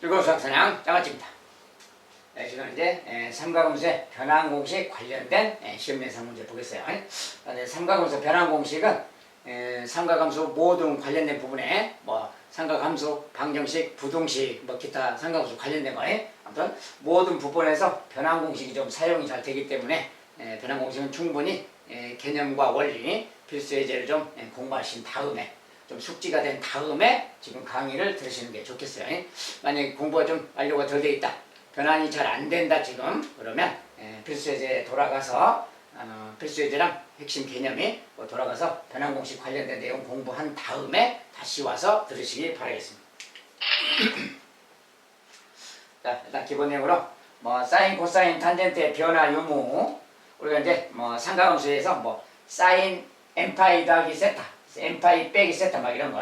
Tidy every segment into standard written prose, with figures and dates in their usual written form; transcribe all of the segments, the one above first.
즐거운 수학사냥 장아찌입니다. 지금 이제 삼각함수의 변환 공식 관련된 시험 예상 문제 보겠어요. 삼각함수 변환 공식은 삼각함수 모든 관련된 부분에 뭐 삼각함수, 방정식, 부등식, 뭐 기타 삼각함수 관련된 거에 아무튼 모든 부분에서 변환 공식이 좀 사용이 잘 되기 때문에 변환 공식은 충분히 개념과 원리, 필수 예제를 좀 공부하신 다음에 좀 숙지가 된 다음에 지금 강의를 들으시는 게 좋겠어요. 만약에 공부가 좀 완료가 덜 돼 있다, 변환이 잘 안 된다 지금, 그러면 필수예제에 돌아가서 필수예제랑 핵심 개념이 돌아가서 변환 공식 관련된 내용 공부한 다음에 다시 와서 들으시기 바라겠습니다. 자, 일단 기본 내용으로 뭐 사인, 코사인, 탄젠트의 변화 유무, 우리가 이제 뭐 삼각함수에서 뭐 사인 n파이 더하기 세타, n파이 빼기 세타 막 이런 거,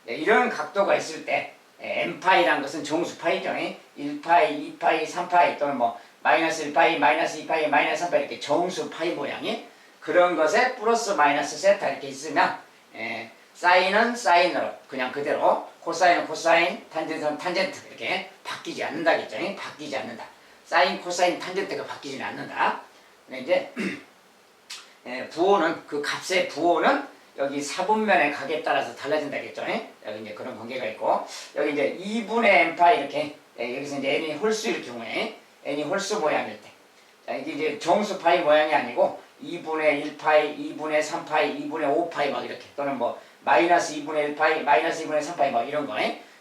이런 각도가 있을 때 n파이라는 것은 정수파이죠. 1파이, 2파이, 3파이 또는 뭐 마이너스 1파이, 마이너스 2파이, 마이너스 3파이 이렇게 정수파이 모양이 그런 것에 플러스 마이너스 세타 이렇게 있으면 사인은 사인으로 그냥 그대로, 코사인은 코사인, 탄젠트는 탄젠트 이렇게 바뀌지 않는다겠죠. 바뀌지 않는다. 사인, 코사인, 탄젠트가 바뀌지는 않는다. 근데 이제 부호는 그 값의 부호는 여기 사분면의 각에 따라서 달라진다겠죠. 여기 이제 그런 관계가 있고, 여기 이제 2분의 n파 이렇게, 여기서 이제 n이 홀수일 경우에, n이 홀수 모양일 때, 자, 이게 이제 정수파이 모양이 아니고 2분의 1파이, 2분의 3파이, 2분의 5파이 막 이렇게, 또는 뭐 마이너스 2분의 1파이, 마이너스 2분의 3파이 막 이런 거,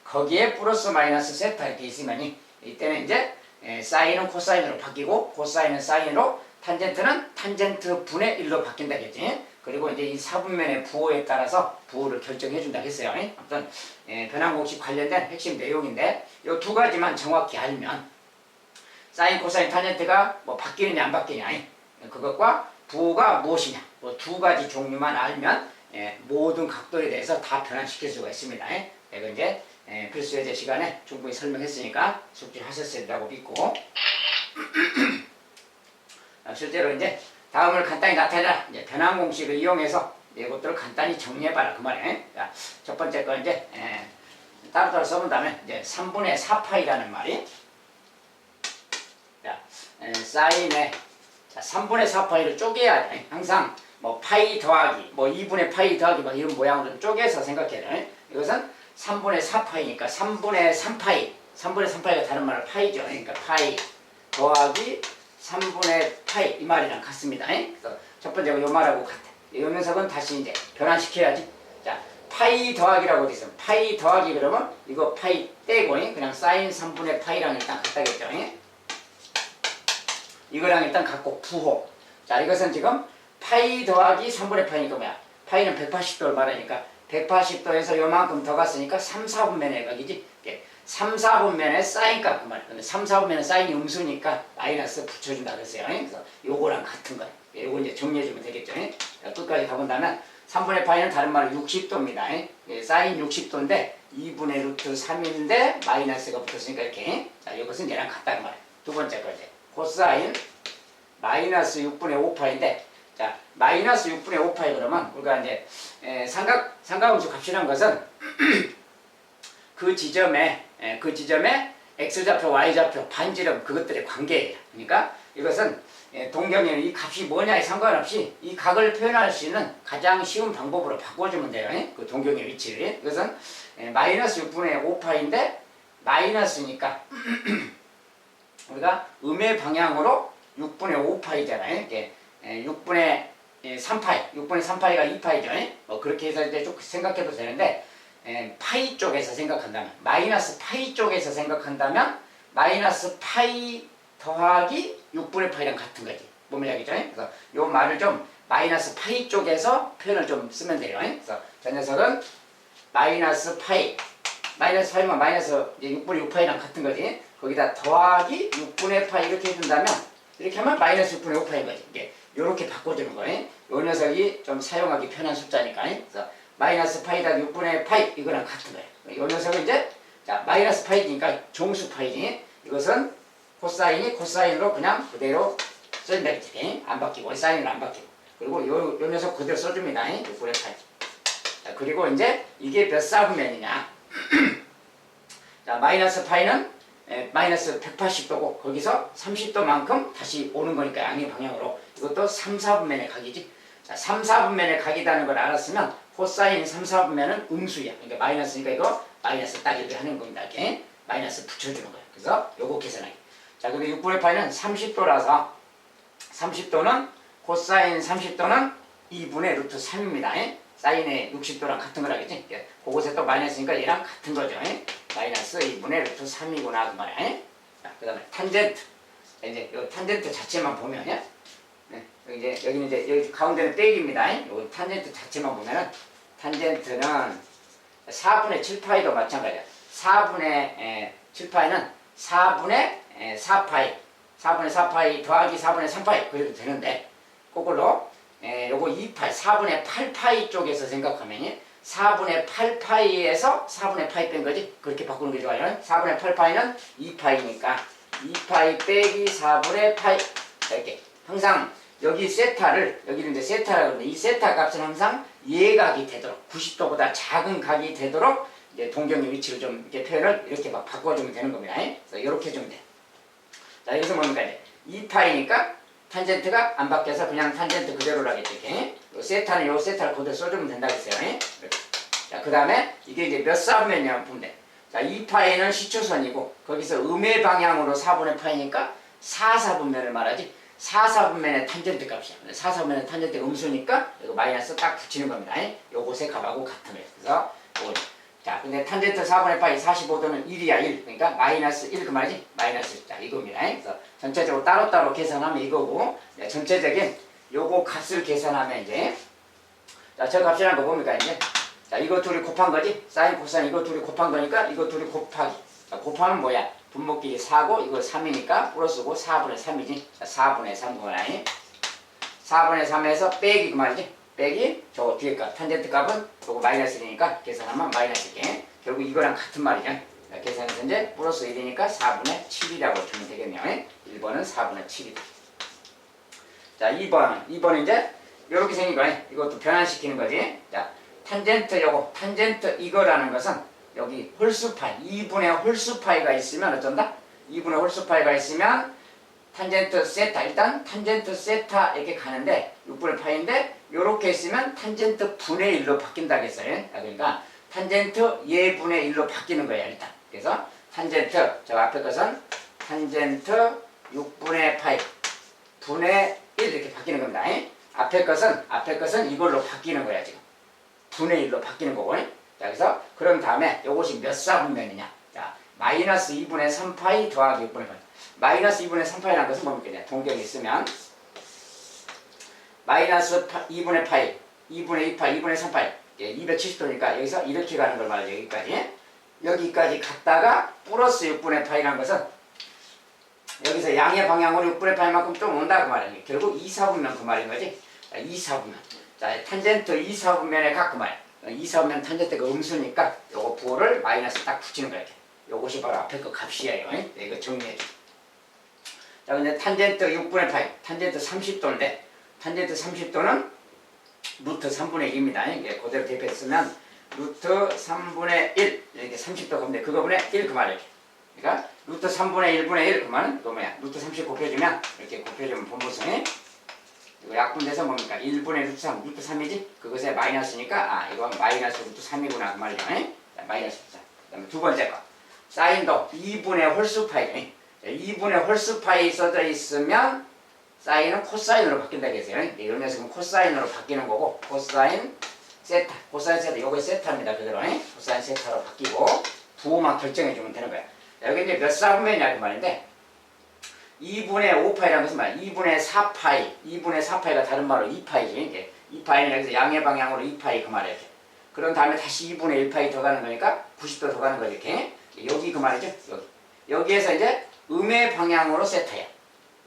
거기에 플러스 마이너스 세타 이렇게 있으면 이때는 이제 사인은 코사인으로 바뀌고, 코사인은 사인으로, 탄젠트는 탄젠트 분의 1로 바뀐다겠지. 그리고 이제 이 사분면의 부호에 따라서 부호를 결정해 준다 했어요. 아무튼 변환 공식 관련된 핵심 내용인데, 이 두 가지만 정확히 알면 사인, 코사인, 탄젠트가 뭐 바뀌느냐 안 바뀌느냐, 그것과 부호가 무엇이냐, 뭐 두 가지 종류만 알면 모든 각도에 대해서 다 변환시킬 수가 있습니다. 이거 이제 필수 예제 시간에 충분히 설명했으니까 숙지하셨으리라고 믿고 실제로 이제 다음을 간단히 나타내라. 이제 변환 공식을 이용해서 이것들을 간단히 정리해봐라 그 말이에요. 자, 첫 번째 거 이제 따로따로 써본다면 이제 3분의 4파이라는 말이, 자, 사인의 3분의 4파이를 쪼개야 돼. 항상 뭐 파이 더하기, 뭐 2분의 파이 더하기 막 이런 모양으로 쪼개서 생각해야 돼. 이것은 3분의 4파이니까 3분의 3파이, 3분의 3파이가 다른 말로 파이죠. 그러니까 파이 더하기 3분의 파이 이 말이랑 같습니다. 그래서 첫 번째가 요 말하고 같아. 이 녀석은 다시 이제 변환시켜야지. 자, 파이 더하기라고 돼 있으면 파이 더하기 그러면 이거 파이 떼고 그냥 사인 3분의 파이랑 일단 같다겠죠. 이거랑 일단 같고 부호. 자, 이것은 지금 파이 더하기 3분의 파이니까 뭐야? 파이는 180도를 말하니까 180도에서 요만큼 더 갔으니까 3, 4분면의 각이지. 3, 4분면의 사인 값 그 말이야. 근데 3, 4분면의 사인이 음수니까 마이너스 붙여준다 그랬어요. 그래서 요거랑 같은 거예요. 요거 이제 정리해주면 되겠죠. 자, 끝까지 가본다면 3분의 파이는 다른 말로 60도입니다. 사인 60도인데 2분의 루트 3인데 마이너스가 붙었으니까 이렇게. 자, 이것은 얘랑 같다는 말이에요. 두 번째 거 이제 코사인 마이너스 6분의 5파인데, 자, 마이너스 6분의 5파이 그러면 우리가 이제 삼각함수 값이라는 것은 그 지점에 x좌표, y좌표, 반지름 그것들의 관계예요. 그러니까 이것은 동경에는 이 값이 뭐냐에 상관없이 이 각을 표현할 수 있는 가장 쉬운 방법으로 바꿔주면 돼요. 그 동경의 위치를. 이것은 마이너스 6분의 5파인데 마이너스니까 우리가 음의 방향으로 6분의 5파이잖아요. 6분의 3파이, 6분의 3파이가 2파이죠. 뭐 그렇게 해서 이제 좀 생각해도 되는데, 파이 쪽에서 생각한다면, 마이너스 파이 쪽에서 생각한다면 마이너스 파이 더하기 6분의 파이랑 같은 거지. 뭔 말이죠? 그래서 요 말을 좀 마이너스 파이 쪽에서 표현을 좀 쓰면 돼요. 그래서 저 녀석은 마이너스 파이, 마이너스 파이면 마이너스 이제 6분의 6파이랑 같은 거지. 거기다 더하기 6분의 파이 이렇게 해준다면, 이렇게 하면 마이너스 6분의 5파인 거지. 이게 요렇게 바꿔주는 거예요. 요 녀석이 좀 사용하기 편한 숫자니까. 그래서 마이너스 파이 더하기 6분의 파이 이거랑 같은 거예요. 요 녀석은 이제 자, 마이너스 파이니까 정수 파이지. 이것은 코사인으로 그냥 그대로 써준다 했지. 안 바뀌고 사인으로 안 바뀌고. 그리고 요 녀석 그대로 써줍니다. 6분의 파이. 그리고 이제 이게 몇 사분면이냐. 자, 마이너스 파이는 마이너스 180도고 거기서 30도만큼 다시 오는 거니까 양의 방향으로 이것도 3, 4분면의 각이지. 자, 3, 4분면의 각이라는 걸 알았으면 코사인 3, 4분면은 음수야. 그러니까 마이너스니까 이거 마이너스 딱 이렇게 하는 겁니다. 이렇게 마이너스 붙여주는 거야. 그래서 요거 계산하기. 자, 근데 6분의 파이는 30도라서 30도는 코사인 30도는 2분의 루트 3입니다. 사인의 60도랑 같은 거라겠지? 그곳에 또 마이너스니까 얘랑 같은 거죠. 마이너스 2분의 루트 3이구나 그 말이야. 자, 그 다음에 탄젠트. 이제 요 탄젠트 자체만 보면 여기는 이제 여기 가운데는 빼기입니다. 요 탄젠트 자체만 보면은 탄젠트는 4분의 7파이도 마찬가지야. 4분의 7파이는 4분의 4파이 4분의 4파이 더하기 4분의 3파이 그래도 되는데 그걸로 요거 2파이 4분의 8파이 쪽에서 생각하면 4분의 8파이에서 4분의 파이 뺀 거지. 그렇게 바꾸는 게 좋아요. 4분의 8파이는 2파이니까 2파이 빼기 4분의 파이 이렇게 항상 여기 세타를 여기는 이제 세타라고 하는데 이 세타 값은 항상 예각이 되도록 90도보다 작은 각이 되도록 이제 동경의 위치를 좀 이렇게 표현을 이렇게 막 바꿔주면 되는 겁니다. 그래서 이렇게 해주면 돼. 자, 여기서 뭡니까 이제 2파이니까 탄젠트가 안 바뀌어서 그냥 탄젠트 그대로로 하겠죠. 이렇게. 요 세타는 요 세타를 그대로 써주면 된다고 했어요. 자, 그 다음에 이게 이제 몇 사분면이냐고 보면 돼. 자, 2파이는 시초선이고 거기서 음의 방향으로 4분의 파이니까 4, 4분면을 말하지. 4, 4분면의 탄젠트 값이야. 4, 4분면의 탄젠트 음수니까 이거 마이너스 딱 붙이는 겁니다. 요것의 값하고 같은 거예요. 그래서 자, 근데 탄젠트 4분의 파이 45도는 1이야 1. 그러니까 마이너스 1 그 말이지. 마이너스 자 이겁니다. 그래서 전체적으로 따로따로 계산하면 이거고 전체적인 요거 값을 계산하면 이제 자, 저 값이라는 거 뭡니까 이제 자, 이거 둘이 곱한 거지. 사인 코사인 이거 둘이 곱한 거니까 이거 둘이 곱하기. 자, 곱하면 뭐야? 분모끼리 4고 이거 3이니까 플러스고 4분의 3이지. 자, 4분의 3 그거나 4분의 3에서 빼기 그 말이지. 빼기 저거 뒤에 값 탄젠트 값은 요거 마이너스 1이니까 계산하면 마이너스 1게 결국 이거랑 같은 말이죠. 자, 계산해서 이제 플러스 1이니까 4분의 7이라고 주면 되겠네요. 1번은 4분의 7이다. 자, 2번은 이제 요렇게 생긴 거예요. 이것도 변환시키는 거지. 자, 탄젠트 요거 탄젠트 이거라는 것은 여기 홀수파이 2분의 홀수파이가 있으면 어쩐다? 2분의 홀수파이가 있으면 탄젠트 세타 일단 탄젠트 세타 이렇게 가는데 6분의 파이인데 요렇게 있으면 탄젠트 분의 1로 바뀐다고 했어요. 그러니까 탄젠트 예분의 1로 바뀌는 거야 일단. 그래서 탄젠트 저 앞에 것은 탄젠트 6분의 파이 분의 1 이렇게 바뀌는 겁니다. 앞에 것은 이걸로 바뀌는 거야 지금. 분의 1로 바뀌는 거고. 자, 그래서 그런 다음에 요것이 몇 사분면이냐. 자, 마이너스 2분의 3파이 더하기 6분의 파이. 마이너스 2분의 3파이라는 것은 뭡니까? 동경이 있으면 마이너스 2분의 파이, 2분의 2파이, 2분의 3파이 270도니까 여기서 이렇게 가는 걸 말하죠. 여기까지 갔다가 플러스 6분의 파이라는 것은 여기서 양의 방향으로 6분의 파이만큼 좀 온다 그 말이에요. 결국 2, 4분면 그 말인 거지. 자, 2, 4분면. 자, 탄젠트 2, 4분면의 각 그 말. 2, 4분면 탄젠트가 음수니까 요거 부호를 마이너스 딱 붙이는 거야. 요것이 바로 앞에 그 값이에요. 이거 정리해줘. 자, 근데 탄젠트 6분의 파이, 탄젠트 30도인데 탄젠트 30도는 루트 3분의 1입니다. 이게 그대로 대입했으면 루트 3분의 1 이렇게 30도 가면 그거분의 1 그 말이에요. 그러니까 루트 3분의 1분의 1 그러면 이거 뭐야? 루트 30 곱해주면 이렇게 곱해주면 분모성이 이거 약분돼서 뭡니까? 1분의 루트 3, 루트 3이지? 그것에 마이너스니까 이건 마이너스 루트 3이구나 그 말이에요. 자, 마이너스. 자, 그 다음에 두 번째 거 사인도 2분의 홀수파이 2분의 홀수파이 써져 있으면 사인은 코사인으로 바뀐다고 했어요. 이 녀석은 코사인으로 바뀌는 거고 코사인 세타, 코사인 세타, 요게 세타입니다. 그대로 코사인 세타로 바뀌고 부호만 결정해주면 되는 거야. 여기 이제 몇 사분면이냐 그 말인데 2분의 5파이라는 것은 뭐야? 2분의 4파이, 2분의 4파이가 다른 말로 2파이지. 2파이는 여기서 양의 방향으로 2파이 그 말이야. 이렇게. 그런 다음에 다시 2분의 1파이 더 가는 거니까 90도 더 가는 거지. 이렇게. 여기 그 말이죠. 여기에서 이제 음의 방향으로 세타야.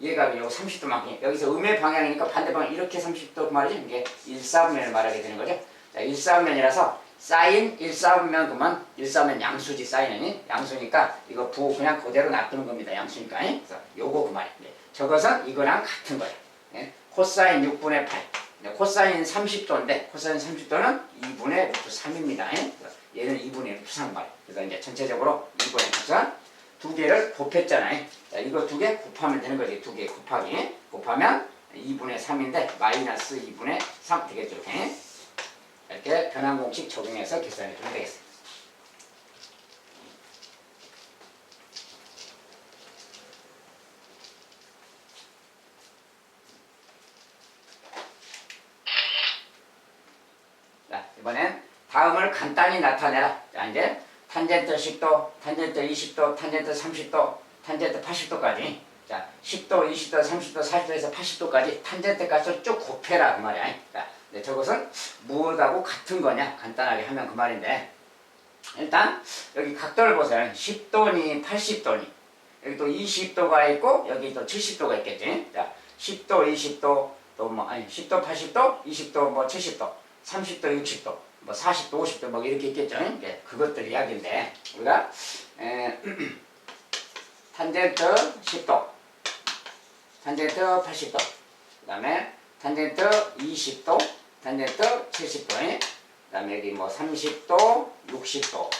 얘가 요거 30도만큼. 여기서 음의 방향이니까 반대 방향 이렇게 30도 그 말이죠. 이게 1사분면을 말하게 되는 거죠. 자, 1사분면이라서 사인 1사분면 그만 1사분면 양수지 사인은 양수니까 이거 부호 그냥 그대로 놔두는 겁니다. 양수니까. 그래서 요거 그 말이에요. 저것은 이거랑 같은 거예요. 코사인 6분의 8. 코사인 30도인데 코사인 30도는 2분의 루트 3입니다. 얘는 2분의 루트 3 말이에요. 그래서 이제 전체적으로 2분의 값은 두 개를 곱했잖아요. 자, 이거 두 개 곱하면 되는 거지. 두 개 곱하기. 곱하면 2분의 3인데 마이너스 2분의 3 되겠죠. 이렇게, 이렇게 변환 공식 적용해서 계산해 주면 되겠습니다. 자, 이번엔 다음을 간단히 나타내라. 자, 이제 탄젠트 10도, 탄젠트 20도, 탄젠트 30도, 탄젠트 80도까지. 자, 10도, 20도, 30도, 40도에서 80도까지 탄젠트 값을 쭉 곱해라 그 말이야. 자, 근데 저것은 무엇하고 같은 거냐? 간단하게 하면 그 말인데, 일단 여기 각도를 보세요. 10도니 80도니. 여기 또 20도가 있고 여기 또 70도가 있겠지. 자, 10도, 20도, 또 뭐 아니 10도, 80도, 20도, 뭐 70도, 30도, 60도, 뭐 40도, 50도 뭐 이렇게 있겠죠. 예, 그것들 이야기인데 우리가 탄젠트 10도, 탄젠트 80도, 그 다음에 탄젠트 20도, 탄젠트 70도, 그 다음에 여기 뭐 30도, 60도,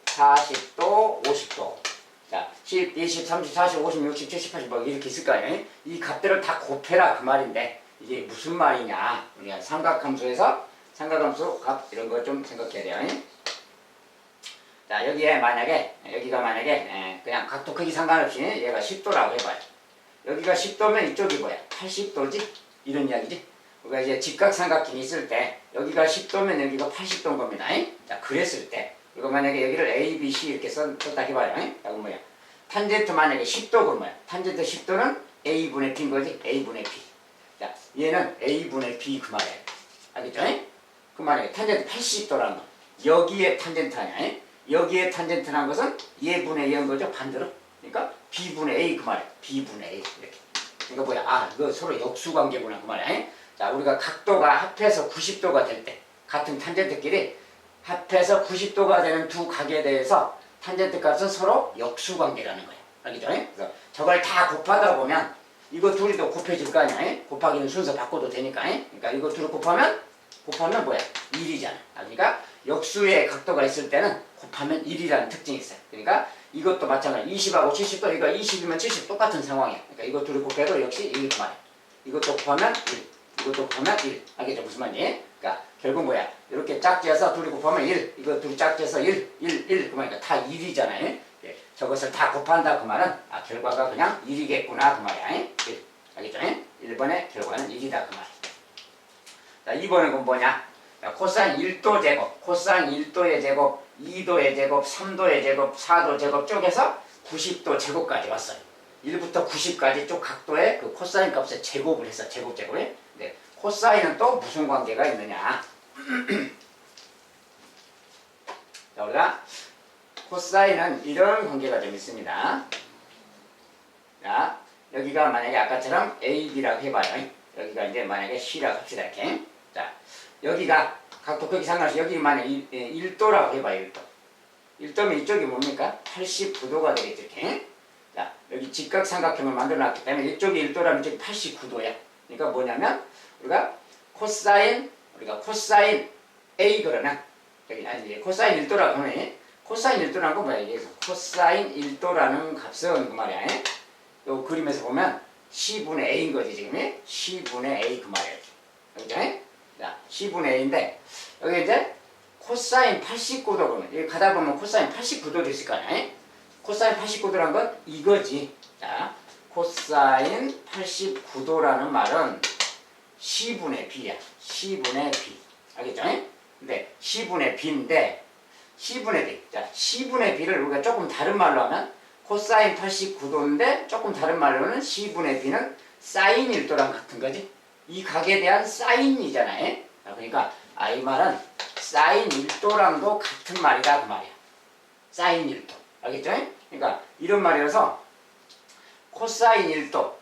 40도, 50도, 자, 10, 20, 30, 40, 50, 60, 70, 80 뭐 이렇게 있을 거 아니에요? 이 값들을 다 곱해라 그 말인데 이게 무슨 말이냐? 우리가 삼각함수에서 삼각함수 값 이런 거 좀 생각해야 돼요. 자, 여기에 만약에 여기가 만약에 그냥 각도 크기 상관없이 얘가 10도라고 해봐요. 여기가 10도면 이쪽이 뭐야? 80도지? 이런 이야기지? 우리가 이제 직각삼각형이 있을 때 여기가 10도면 여기가 80도인 겁니다. 자, 그랬을 때 이거 만약에 여기를 A, B, C 이렇게 썼다 해봐요. 자, 그럼 뭐야? 탄젠트 만약에 10도고 뭐야? 탄젠트 10도는 A분의 B인 거지? A분의 B. 자, 얘는 A분의 B 그 말이에요. 알겠죠? 그 만약에 탄젠트 80도라는 거. 여기에 탄젠트 아니야? 여기에 탄젠트라는 것은 얘분의 얘인 거죠? 반대로. 그러니까 B분의 A 그 말이에요. B분의 A. 이렇게. 그러니까 뭐야? 아, 이거 서로 역수관계구나 그 말이야. 자, 우리가 각도가 합해서 90도가 될 때 같은 탄젠트끼리 합해서 90도가 되는 두 각에 대해서 탄젠트 값은 서로 역수관계라는 거예요. 알겠죠? 그래서 저걸 다 곱하다 보면 이거 둘이도 곱해질 거 아니야? 곱하기는 순서 바꿔도 되니까. 그러니까 이거 둘을 곱하면 뭐야? 1이잖아. 그러니까 역수의 각도가 있을 때는 곱하면 1이라는 특징이 있어요. 그러니까 이것도 마찬가지. 20하고 70도, 그러니까 20이면 70 똑같은 상황이야. 그러니까 이거 둘을 곱해도 역시 1 그 말이야. 이것도 곱하면 1, 이것도 곱하면 1. 알겠죠? 무슨 말인지? 그러니까 결국 뭐야? 이렇게 짝지어서 둘이 곱하면 1, 이거 둘이 짝지어서 1, 1, 1. 그 말이니까 다 1이잖아요. 예. 저것을 다 곱한다 그 말은 결과가 그냥 1이겠구나 그 말이야. 1. 알겠죠? 1번의 결과는 1이다 그 말. 자, 2번은 그건 뭐냐? 자, 코사인 1도 제곱, 코사인 1도의 제곱, 2도의 제곱, 3도의 제곱, 4도 제곱 쪽에서 90도 제곱까지 왔어요. 1부터 90까지 쪽 각도의 그 코사인 값의 제곱을 했어. 제곱에. 네. 코사인은 또 무슨 관계가 있느냐? 자, 우리가 코사인은 이런 관계가 좀 있습니다. 자, 여기가 만약에 아까처럼 A, B라고 해봐요. 여기가 이제 만약에 C라고 합시다. 이렇게. 자, 여기가 각도 크기 상관없이 여기 만약에 1도라고 해봐요. 1도. 1도면 이쪽이 뭡니까? 89도가 되겠죠. 이렇게. 자, 여기 직각삼각형을 만들어놨기 때문에 이쪽이 1도라면 이쪽이 89도야. 그러니까 뭐냐면 우리가 코사인 A 그러면 여기 아니 코사인 1도라고 하면 코사인 1도라는 건 뭐야? 이게 코사인 1도라는 값은 그 말이야. 요 그림에서 보면 C분의 A인 거지 지금. C분의 A 그 말이야. 그죠? 자, C분의 A인데 여기 이제 코사인 89도 그러면 여기 가다 보면 코사인 89도도 있을 거 아니야? 코사인 89도란 건 이거지. 자, 코사인 89도라는 말은 C분의 B야. C분의 B. 알겠죠? 근데 C분의 B인데 C분의 B. 자, C분의 B를 우리가 조금 다른 말로 하면 코사인 89도인데 조금 다른 말로는 C분의 B는 사인 1도랑 같은 거지. 이 각에 대한 사인이잖아요. 그러니까 이 말은 사인 1도랑도 같은 말이다 그 말이야. 사인 1도. 알겠죠? 그러니까 이런 말이라서 코사인 1도,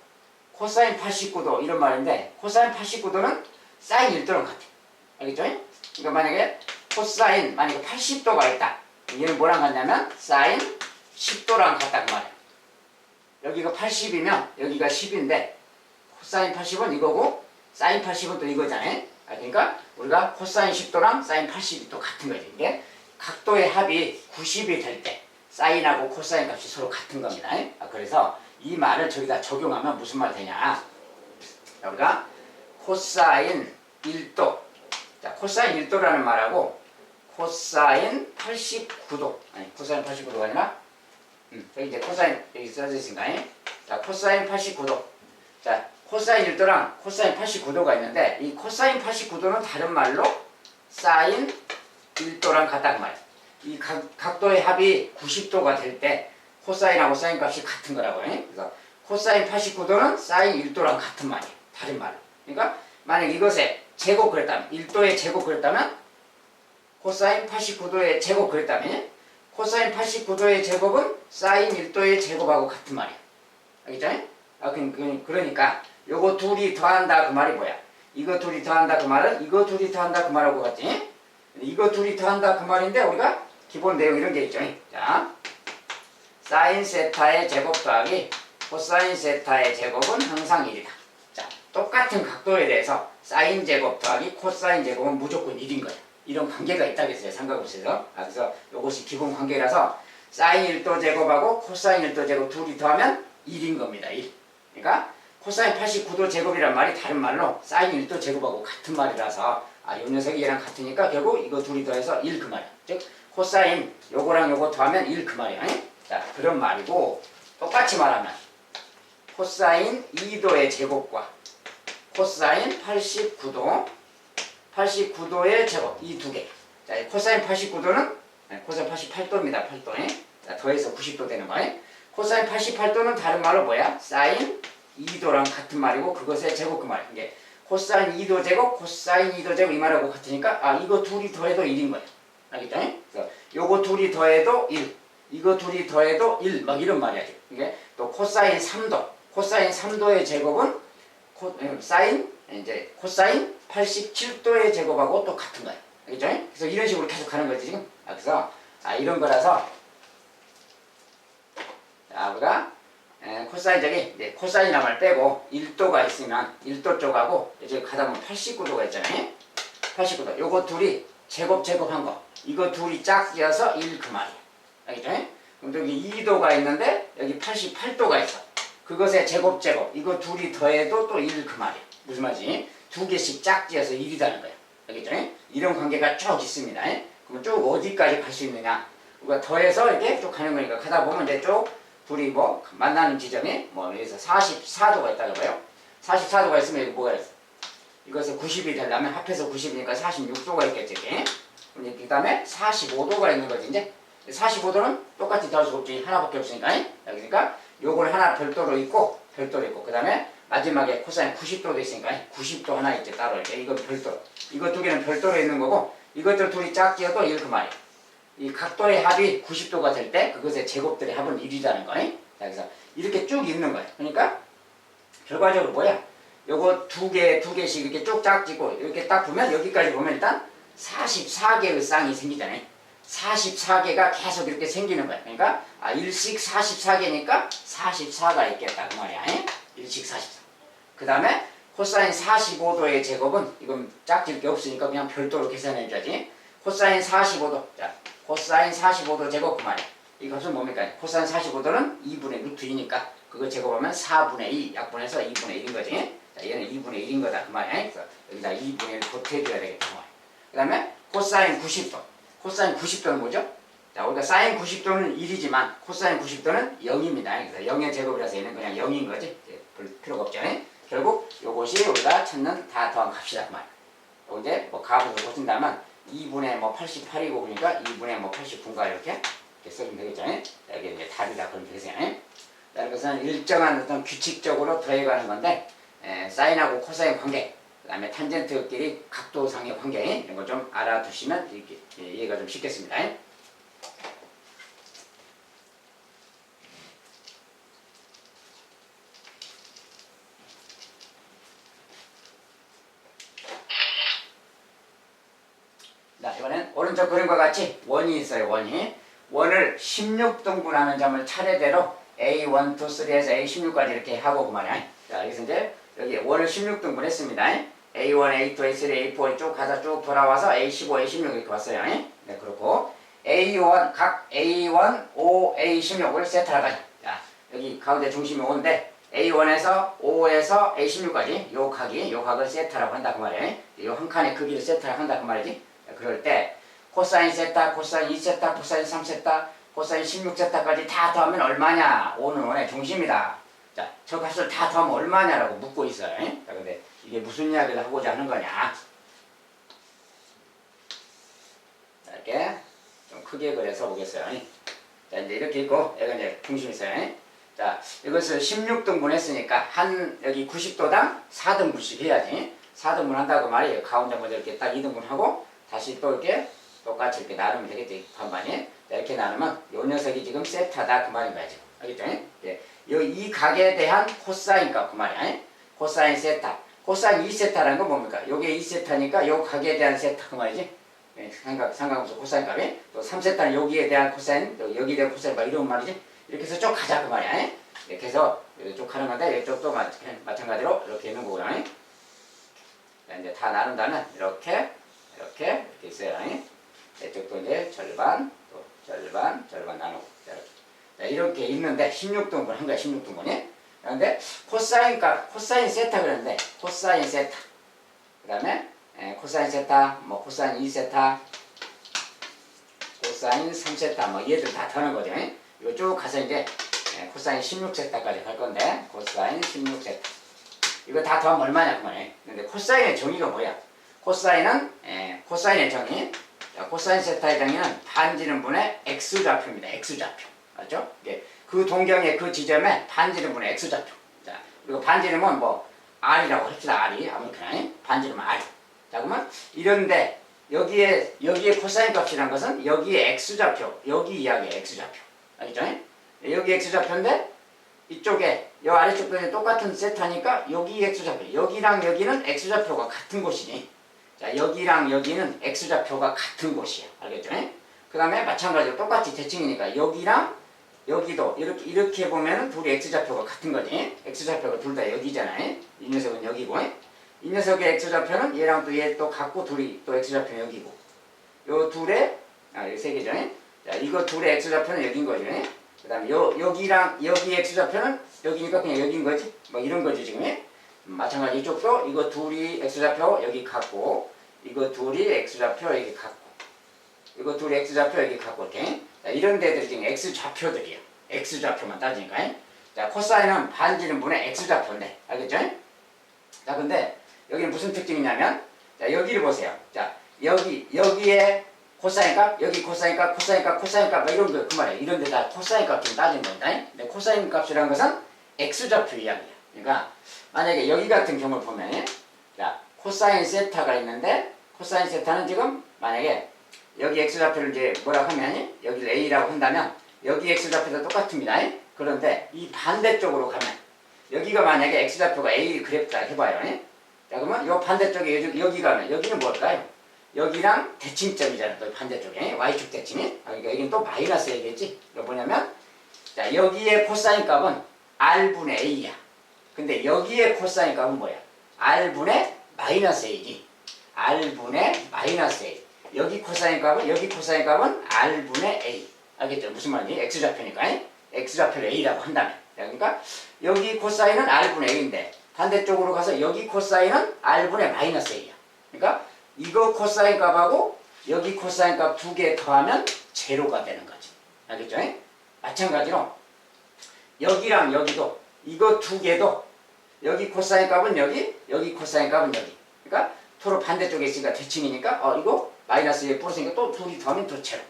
코사인 89도 이런 말인데 코사인 89도는 사인 1도랑 같아. 알겠죠? 그러니까 만약에 코사인 만약에 80도가 있다. 얘는 뭐랑 같냐면 사인 10도랑 같다 그 말이야. 여기가 80이면 여기가 10인데 코사인 80은 이거고 사인 80은 또 이거잖아요. 그러니까 우리가 코사인 10도랑 사인 80이 또 같은 거지. 이게 각도의 합이 90이 될 때 사인하고 코사인 값이 서로 같은 겁니다. 그래서 이 말을 저기다 적용하면 무슨 말이 되냐. 우리가 코사인 1도, 자, 코사인 1도라는 말하고 코사인 89도, 아니 코사인 89도가 아니라 여기 이제 코사인 여기 써져 있으니까 자, 코사인 89도. 자, 코사인 1도랑 코사인 89도가 있는데 이 코사인 89도는 다른 말로 사인 1도랑 같다는 말이에요. 이 각도의 합이 90도가 될 때 코사인하고 사인 값이 같은 거라고요. 그래서 코사인 89도는 사인 1도랑 같은 말이에요. 다른 말로. 그러니까 만약 이것의 제곱 그랬다면 1도의 제곱 그랬다면 코사인 89도의 제곱 그랬다면 코사인 89도의 제곱은 사인 1도의 제곱하고 같은 말이에요. 알겠죠? 그러니까 요거 둘이 더한다 그 말이 뭐야? 이거 둘이 더한다 그 말은 이거 둘이 더한다 그 말하고 같지? 이거 둘이 더한다 그 말인데 우리가 기본 내용 이런 게 있죠. 자, 사인 세타의 제곱 더하기 코사인 세타의 제곱은 항상 1이다. 자, 똑같은 각도에 대해서 사인 제곱 더하기 코사인 제곱은 무조건 1인 거야. 이런 관계가 있다겠어요. 삼각함수에서. 그래서 이것이 기본 관계라서 사인 1도 제곱하고 코사인 1도 제곱 둘이 더하면 1인 겁니다. 1. 그러니까 코사인 89도 제곱이란 말이 다른 말로 사인 1도 제곱하고 같은 말이라서 요 녀석이 얘랑 같으니까 결국 이거 둘이 더해서 1 그 말이야. 즉 코사인 요거랑 요거 더하면 1 그 말이야. 자, 그런 말이고 똑같이 말하면 코사인 2도의 제곱과 코사인 89도의 제곱 이 두 개. 자, 코사인 89도는 코사인 88도입니다. 8도. 자, 더해서 90도 되는 거예요. 코사인 88도는 다른 말로 뭐야? 사인 2도랑 같은 말이고 그것의 제곱 그 말이야. 이게 코사인 2도 제곱, 코사인 2도 제곱 이 말하고 같으니까 이거 둘이 더해도 1인 거야. 알겠죠? 그래서 요거 둘이 더해도 1, 이거 둘이 더해도 1, 막 이런 말이야. 이게 또 코사인 3도, 코사인 3도의 제곱은 코사인 87도의 제곱하고 또 같은 거야. 알겠죠? 그래서 이런 식으로 계속 가는 거지 지금. 그래서 이런 거라서 우리가 코사인 이제 코사인이란 말 빼고 1도가 있으면 1도 쪽하고 이제 가다 보면 89도가 있잖아요. 89도. 요거 둘이 제곱한 거. 이거 둘이 짝지어서 1 그 말이야. 알겠죠? 그럼 여기 2도가 있는데 여기 88도가 있어. 그것의 제곱. 이거 둘이 더해도 또 1 그 말이야. 무슨 말이지? 두 개씩 짝지어서 1이라는 거야. 알겠죠? 이런 관계가 쭉 있습니다. 그럼 쭉 어디까지 갈 수 있느냐? 우리가 더해서 이렇게 쭉 가는 거니까 가다 보면 이제 쭉 둘이 뭐 만나는 지점이 여기서 44도가 있다고 봐요. 44도가 있으면 여기 뭐가 있어? 이것을 90이 되려면 합해서 90이니까 46도가 있겠지. 그 다음에 45도가 있는 거지. 이제 45도는 똑같이 더할 수 없지. 하나밖에 없으니까. 그러니까 요걸 하나 별도로 있고 그 다음에 마지막에 코사인 90도도 있으니까 90도 하나 있지 따로. 이거 별도로. 이거 두 개는 별도로 있는 거고 이것들 둘이 짝지어도 1 그 말이야. 이 각도의 합이 90도가 될 때 그것의 제곱들의 합은 1이라는 거예요. 그래서 이렇게 쭉 있는 거예요. 그러니까 결과적으로 뭐야? 요거 두 개씩 이렇게 쭉 짝지고 이렇게 딱 보면 여기까지 보면 일단 44개의 쌍이 생기잖아요. 44개가 계속 이렇게 생기는 거야. 그러니까 일식 44개니까 44가 있겠다 그 말이야. 일식 44. 그 다음에 코사인 45도의 제곱은 이건 짝질 게 없으니까 그냥 별도로 계산해줘야지. 코사인 45도. 자, 코사인 45도 제곱 그 말이야. 이것은 뭡니까? 코사인 45도는 2분의 루트 2니까 그거 제곱하면 4분의 2 약분해서 2분의 1인 거지. 자, 얘는 2분의 1인 거다 그 말이야. 그래서 여기다 2분의 1 보태줘야 되겠다 그 말이야. 그 다음에 코사인 90도. 코사인 90도는 뭐죠? 자, 우리가 사인 90도는 1이지만 코사인 90도는 0입니다. 그래서 0의 제곱이라서 얘는 그냥 0인 거지. 볼 필요가 없죠. 결국 요것이 우리가 찾는 다 더한 값이다 그 말이야. 이제 뭐 값을 고친다면 2분의 88이고 그러니까 2분의 89인가 이렇게 써주면 되겠죠. 여기 이제 답이다 그러면 되겠어요. 자, 이것은 일정한 어떤 규칙적으로 더해가는 건데 사인하고 코사인 관계, 그 다음에 탄젠트끼리 각도상의 관계 이런 거 좀 알아두시면 이렇게 이해가 좀 쉽겠습니다. 자, 이번엔 오른쪽 그림과 같이 원이 있어요. 원을 16등분하는 점을 차례대로 A1, 2, 3에서 A16까지 이렇게 하고 그 말이야. 자, 여기서 이제 여기 원을 16등분 했습니다. A1, A2, A3, A4 쭉 가서 쭉 돌아와서 A15, A16 이렇게 왔어요. 네, 그렇고 A1 각 A1, O, A16을 세트할 거야. 자, 여기 가운데 중심이 O인데 A1에서 O에서 A16까지 요 각을 세타라고 한다 그 말이에요. 요 한 칸의 크기를 세타라고 한다 그 말이지. 그럴 때 코사인 세타, 코사인 2세타, 코사인 3세타, 코사인 16세타까지 다 더하면 얼마냐? O는 원의 중심이다. 자, 저 값을 다 더하면 얼마냐라고 묻고 있어요. 자, 근데 이게 무슨 이야기를 하고자 하는 거냐? 자, 이렇게 좀 크게 그려서 보겠어요. 자, 이제 이렇게 있고, 여기가 이제 중심이 있어요. 자, 이것을 16등분 했으니까 여기 90도당 4등분씩 해야지. 4등분 한다고 말이에요. 가운데 먼저 이렇게 딱 2등분 하고 다시 또 이렇게 똑같이 이렇게 나누면 되겠지. 반반이. 자, 이렇게 나누면 요 녀석이 지금 세타다 그 말인 거야 지금. 알겠죠? 예. 이 각에 대한 코사인 값 그 말이야. 코사인 세타. 코사인 2세타라는 건 뭡니까? 요게 2세타니까 요 각에 대한 세타 그 말이지. 예, 삼각함수 코사인 값이. 또 3세타는 여기에 대한 코사인, 또 여기에 대한 코사인 막 이런 말이지. 이렇게 해서 쭉 가자 그 말이야. 이렇게 해서 쭉 하는 건데 이쪽도 마찬가지로 이렇게 있는 거구나. 자, 이제 다 나눈다면 이렇게 있어요. 이쪽도 이제 절반, 또 절반 나누고. 자, 이렇게 있는데 16등분 한 거야. 16등분이. 그런데 코사인 값, 코사인 세타 그랬는데 코사인 세타. 그 다음에 코사인 세타, 뭐 코사인 2세타, 코사인 3세타, 뭐 얘들 다 더하는 거죠. 이거 쭉 가서 이제 코사인 16세타까지 갈 건데 코사인 16세타. 이거 다 더하면 얼마냐 그 말이에요. 근데 코사인의 정의가 뭐야? 코사인의 정의. 자, 코사인 세타의 정의는 반지름분의 x좌표입니다. x좌표. 맞죠? 그 동경의 그 지점에 반지름분의 x좌표. 자, 그리고 반지름은 뭐 r이라고 합시다. r이 아무렇게나 반지름은 r. 자, 그러면 이런데 여기에 코사인 값이란 것은 여기에 x좌표, 여기 이야기의 x좌표. 알겠죠? 여기 x좌표인데 이쪽에 이 아래쪽도 똑같은 세타니까 여기 x좌표, 여기랑 여기는 x좌표가 같은 곳이니. 자, 여기랑 여기는 x좌표가 같은 곳이야. 알겠죠? 그 다음에 마찬가지로 똑같이 대칭이니까 여기랑 여기도 이렇게 보면은 둘이 x좌표가 같은 거지. x좌표가 둘 다 여기잖아요. 이 녀석은 여기고. 이 녀석의 x좌표는 얘랑 또 얘 또 같고 둘이 또 x좌표는 여기고. 요 둘의 여기 세 개죠. 자, 이거 둘의 x좌표는 여긴 거죠. 그 다음에 여기랑 여기 x좌표는 여기니까 그냥 여긴 거지. 뭐 이런 거지 지금. 마찬가지 이쪽도 이거 둘이 x좌표 여기 같고, 이거 둘이 x좌표 여기 같고, 이거 둘이 x좌표 여기 같고 이렇게. 자, 이런 데들이 지금 x좌표들이야. x좌표만 따지니까. 자, 코사인은 반지름분의 x좌표인데, 알겠죠? 자, 근데 여기는 무슨 특징이냐면, 자, 여기를 보세요. 자, 여기에 코사인 값, 여기 코사인 값, 코사인 값, 코사인 값, 이런 거, 그 말이에요. 이런 데다 코사인 값 좀 따지는 겁니다. 근데 코사인 값이라는 것은 x좌표 이야기야. 그러니까, 만약에 여기 같은 경우를 보면, 자, 코사인 세타가 있는데, 코사인 세타는 지금, 만약에, 여기 x좌표를 이제 뭐라고 하면, 여기를 a라고 한다면, 여기 x좌표도 똑같습니다. 그런데, 이 반대쪽으로 가면, 여기가 만약에 x좌표가 a 그랬다 해봐요. 자, 그러면 요 반대쪽에 여기 가면, 여기는 뭘까요? 여기랑 대칭점이잖아. 또 반대쪽에 y축 대칭이. 그러니까 여기는 또 마이너스 a겠지. 이거 뭐냐면, 자, 여기의 코사인 값은 r분의 a야. 근데 여기의 코사인 값은 뭐야? r분의 마이너스 a지. r분의 마이너스 a. 여기 코사인 값은 r분의 a. 알겠죠? 무슨 말인지? x좌표니까. x좌표를 a라고 한다면. 그러니까 여기 코사인은 r분의 a인데 반대쪽으로 가서 여기 코사인은 r분의 마이너스 a야. 그러니까 이거 코사인 값하고 여기 코사인 값 두 개 더하면 제로가 되는 거지. 알겠죠? 마찬가지로 여기랑 여기도 이거 두 개도 여기 코사인 값은 여기 코사인 값은 여기. 그러니까 서로 반대쪽에 있으니까 대칭이니까 이거 마이너스 1 플러스니까 또 둘이 더하면 또 제로.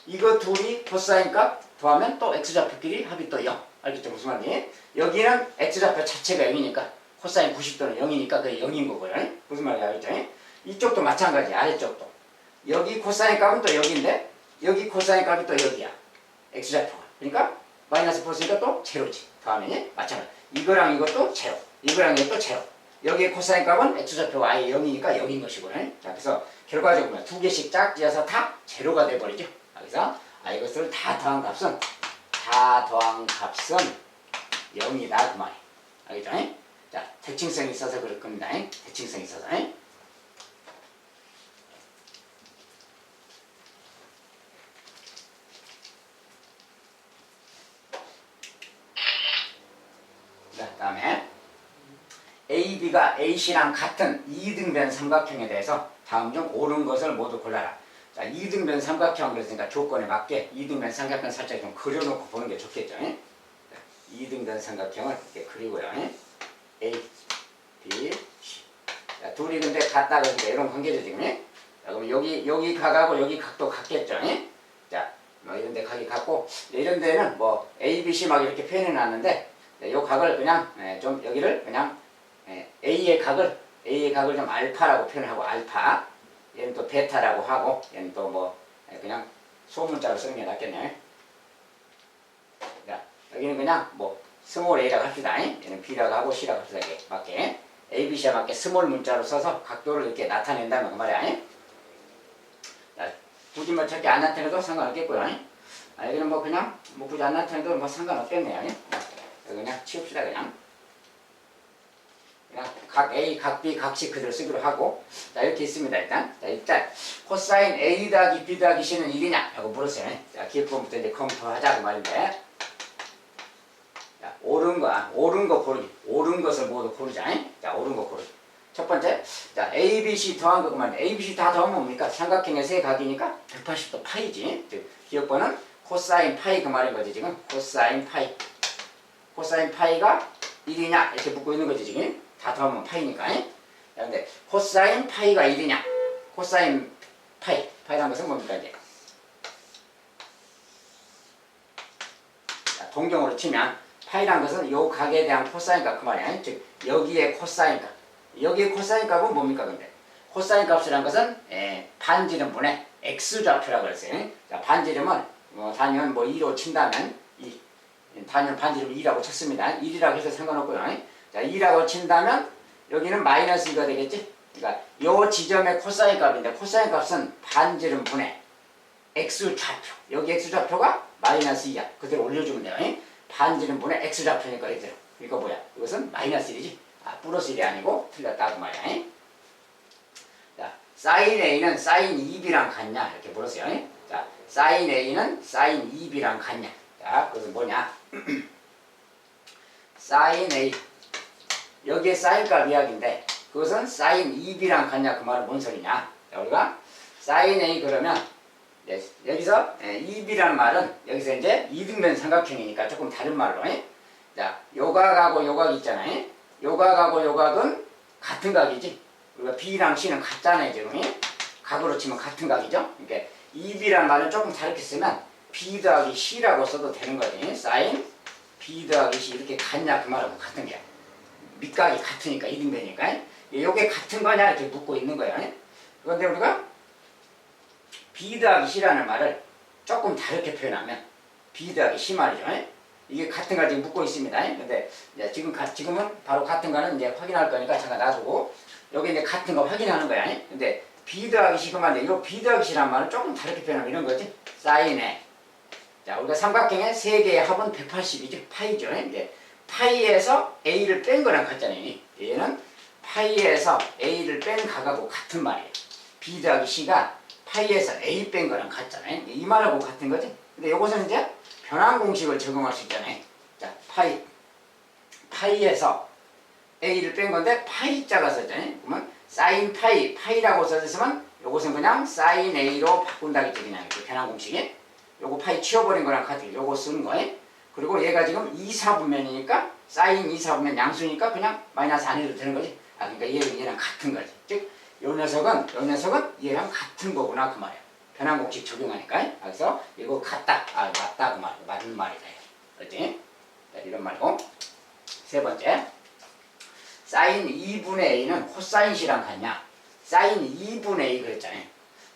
이거 둘이 코사인 값 더하면 또 x좌표끼리 합이 또 0. 알겠죠? 무슨 말이에요? 여기는 x좌표 자체가 0이니까 코사인 90도는 0이니까 그게 0인 거고요. 무슨 말이야? 알겠죠? 이쪽도 마찬가지. 아래쪽도. 여기 코사인 값은 또 여기인데 여기 코사인 값이 또 여기야. x좌표가. 그러니까 마이너스 플러스니까 또 제로지. 다음에 마찬가지. 이거랑 이것도 제로. 이거랑 이것도 제로. 여기에 코사인 값은 x좌표가 아예 0이니까 0인 것이고요. 자, 그래서 결과적으로 두 개씩 짝지어서 다 제로가 돼버리죠. 그래서 이것을 다 더한 값은 0이다 그 말이에요. 알겠죠? 자, 대칭성이 있어서 그럴 겁니다. 대칭성이 있어서. AB가 AC랑 같은 이등변 삼각형에 대해서 다음 중 옳은 것을 모두 골라라. 자, 이등변 삼각형 그랬으니까 조건에 맞게 이등변 삼각형 살짝 좀 그려놓고 보는 게 좋겠죠. 이등변 삼각형을 이렇게 그리고요. A, B, C. 자, 둘이 근데 같다 그러니까 이런 관계죠 지금. 자, 그럼 여기 각하고 여기 각도 같겠죠. 자, 뭐 이런 데 각이 같고 이런 데는 뭐 A, B, C 막 이렇게 표현해 놨는데 이 각을 그냥 좀 여기를 그냥 A의 각을 좀 알파라고 표현하고 알파, 얘는 또 베타라고 하고 얘는 또 뭐 그냥 소문자로 쓰는 게 낫겠네요. 자, 여기는 그냥 뭐 스몰 a라고 합시다. 얘는 b라고 하고 c라고 합시다. 이렇게 맞게 a, b, c에 맞게 스몰 문자로 써서 각도를 이렇게 나타낸다는 그 말이야. 자, 굳이 뭐 저렇게 안 나타내도 상관없겠고요. 여기는 뭐 그냥 뭐 굳이 안 나타내도 뭐 상관없겠네요. 그냥 치웁시다 그냥. 각 A, 각 B, 각 C 그대로 쓰기로 하고 자 이렇게 있습니다. 일단 코사인 A 더하기 B 더하기 C는 1이냐? 라고 물었어요. 자 기억부터 이제 검토하자고 말인데 자, 옳은 거 고르기. 옳은 것을 모두 고르자. 자 옳은 거 고르기. 첫 번째 자 A, B, C 더한 거 그만 A, B, C 다 더하면 뭡니까? 삼각형의 세 각이니까 180도 파이지. 즉 기억번은 코사인 파이 그 말인 거지 지금. 코사인 파이가 1이냐? 이렇게 묻고 있는 거지 지금. 다 더하면 파이니까. 근데 코사인 파이가 1이냐? 코사인 파이라는 것은 뭡니까 이제? 자, 동경으로 치면 파이라는 것은 요 각에 대한 코사인 값 그 말이야. 즉 여기에 코사인 값. 여기에 코사인 값은 뭡니까 근데? 코사인 값이라는 것은 반지름분의 x좌표라고 그랬어요. 자, 반지름은 단위는 뭐 2로 친다면 단위는 반지름 2라고 쳤습니다. 1이라고 해서 상관없고요. 자, 2라고 친다면 여기는 마이너스 2가 되겠지? 그러니까 요 지점의 코사인 값인데 코사인 값은 반지름 분의 x좌표. 여기 x좌표가 마이너스 2야. 그대로 올려주면 돼요. 반지름 분의 x좌표니까 이대로. 이거 뭐야? 이것은 마이너스 1이지? 플러스 1이 아니고 틀렸다고 말이야. 자, 사인 A는 사인 2B랑 같냐? 이렇게 물었어요. 자, 사인 A는 사인 2B랑 같냐? 자, 그것은 뭐냐? 사인 A 여기에 사인값 이야기인데 그것은 사인 2B랑 같냐 그 말은 뭔 소리냐. 자, 우리가 사인 A 그러면 여기서 2B라는 말은 여기서 이제 이등변 삼각형이니까 조금 다른 말로 자, 요 각하고 요 각 있잖아요. 요 각하고 요 각은 같은 각이지. 우리가 B랑 C는 같잖아요 지금. 각으로 치면 같은 각이죠. 그러니까 2B라는 말은 조금 다르게 쓰면 B 더하기 C라고 써도 되는 거지. 사인 B 더하기 C 이렇게 같냐 그 말하고 같은 게 밑각이 같으니까 이등변이니까 이게 같은 거냐 이렇게 묻고 있는 거예요. 그런데 우리가 B 더하기 C라는 말을 조금 다르게 표현하면 B 더하기 C 말이죠. 이게 같은 걸 지금 묻고 있습니다. 근데 지금은 바로 같은 거는 이제 확인할 거니까 잠깐 놔두고 여기 이제 같은 거 확인하는 거야. 근데 B 더하기 C 그만데 이 B 더하기 C라는 말을 조금 다르게 표현하면 이런 거지. 사인에 자 우리가 삼각형의 세 개의 합은 180이죠. 파이죠. 이제 파이에서 A를 뺀 거랑 같잖아요. 얘는 파이에서 A를 뺀 각하고 같은 말이에요. B 더하기 C가 파이에서 A 뺀 거랑 같잖아요. 이 말하고 같은 거지. 근데 이것은 이제 변환 공식을 적용할 수 있잖아요. 자, 파이에서 A를 뺀 건데 파이자가 썼잖아요. 그러면 사인 파이라고 써있으면 이것은 그냥 사인 A로 바꾼다겠지 그냥 이렇게 변환 공식이. 요거 파이 치워버린 거랑 같아요. 요거 쓰는 거예요. 그리고 얘가 지금 2사분면이니까 사인 2사분면 양수니까 그냥 마이너스 안 해도 되는 거지. 그러니까 얘랑 같은 거지. 즉, 요 녀석은 얘랑 같은 거구나 그 말이야. 변환 공식 적용하니까. 그래서 이거 같다. 맞다 그 말. 맞는 말이다. 그렇지? 이런 말이고. 세 번째. 사인 2분의 A는 코사인 C랑 같냐? 사인 2분의 A 그랬잖아요.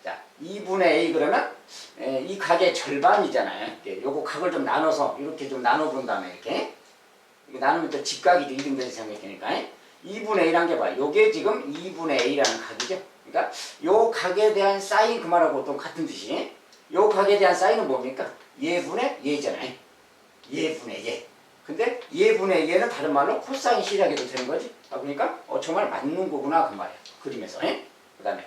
자, 2분의 A 그러면 이 각의 절반이잖아요. 요거 각을 좀 나눠서 이렇게 좀 나눠본 다음에 이렇게 나누면 또 직각이죠. 이등변 삼각형이니까 2분의 A란 게 봐요. 요게 지금 2분의 A라는 각이죠. 그러니까 요 각에 대한 사인 그 말하고 또 같은 뜻이 요 각에 대한 사인은 뭡니까? 얘분의 얘잖아요. 얘분의 얘. 근데 얘분의 얘는 다른 말로 코사인 C라고 해도 되는 거지. 그러니까 정말 맞는 거구나 그 말이야. 그림에서. 그 다음에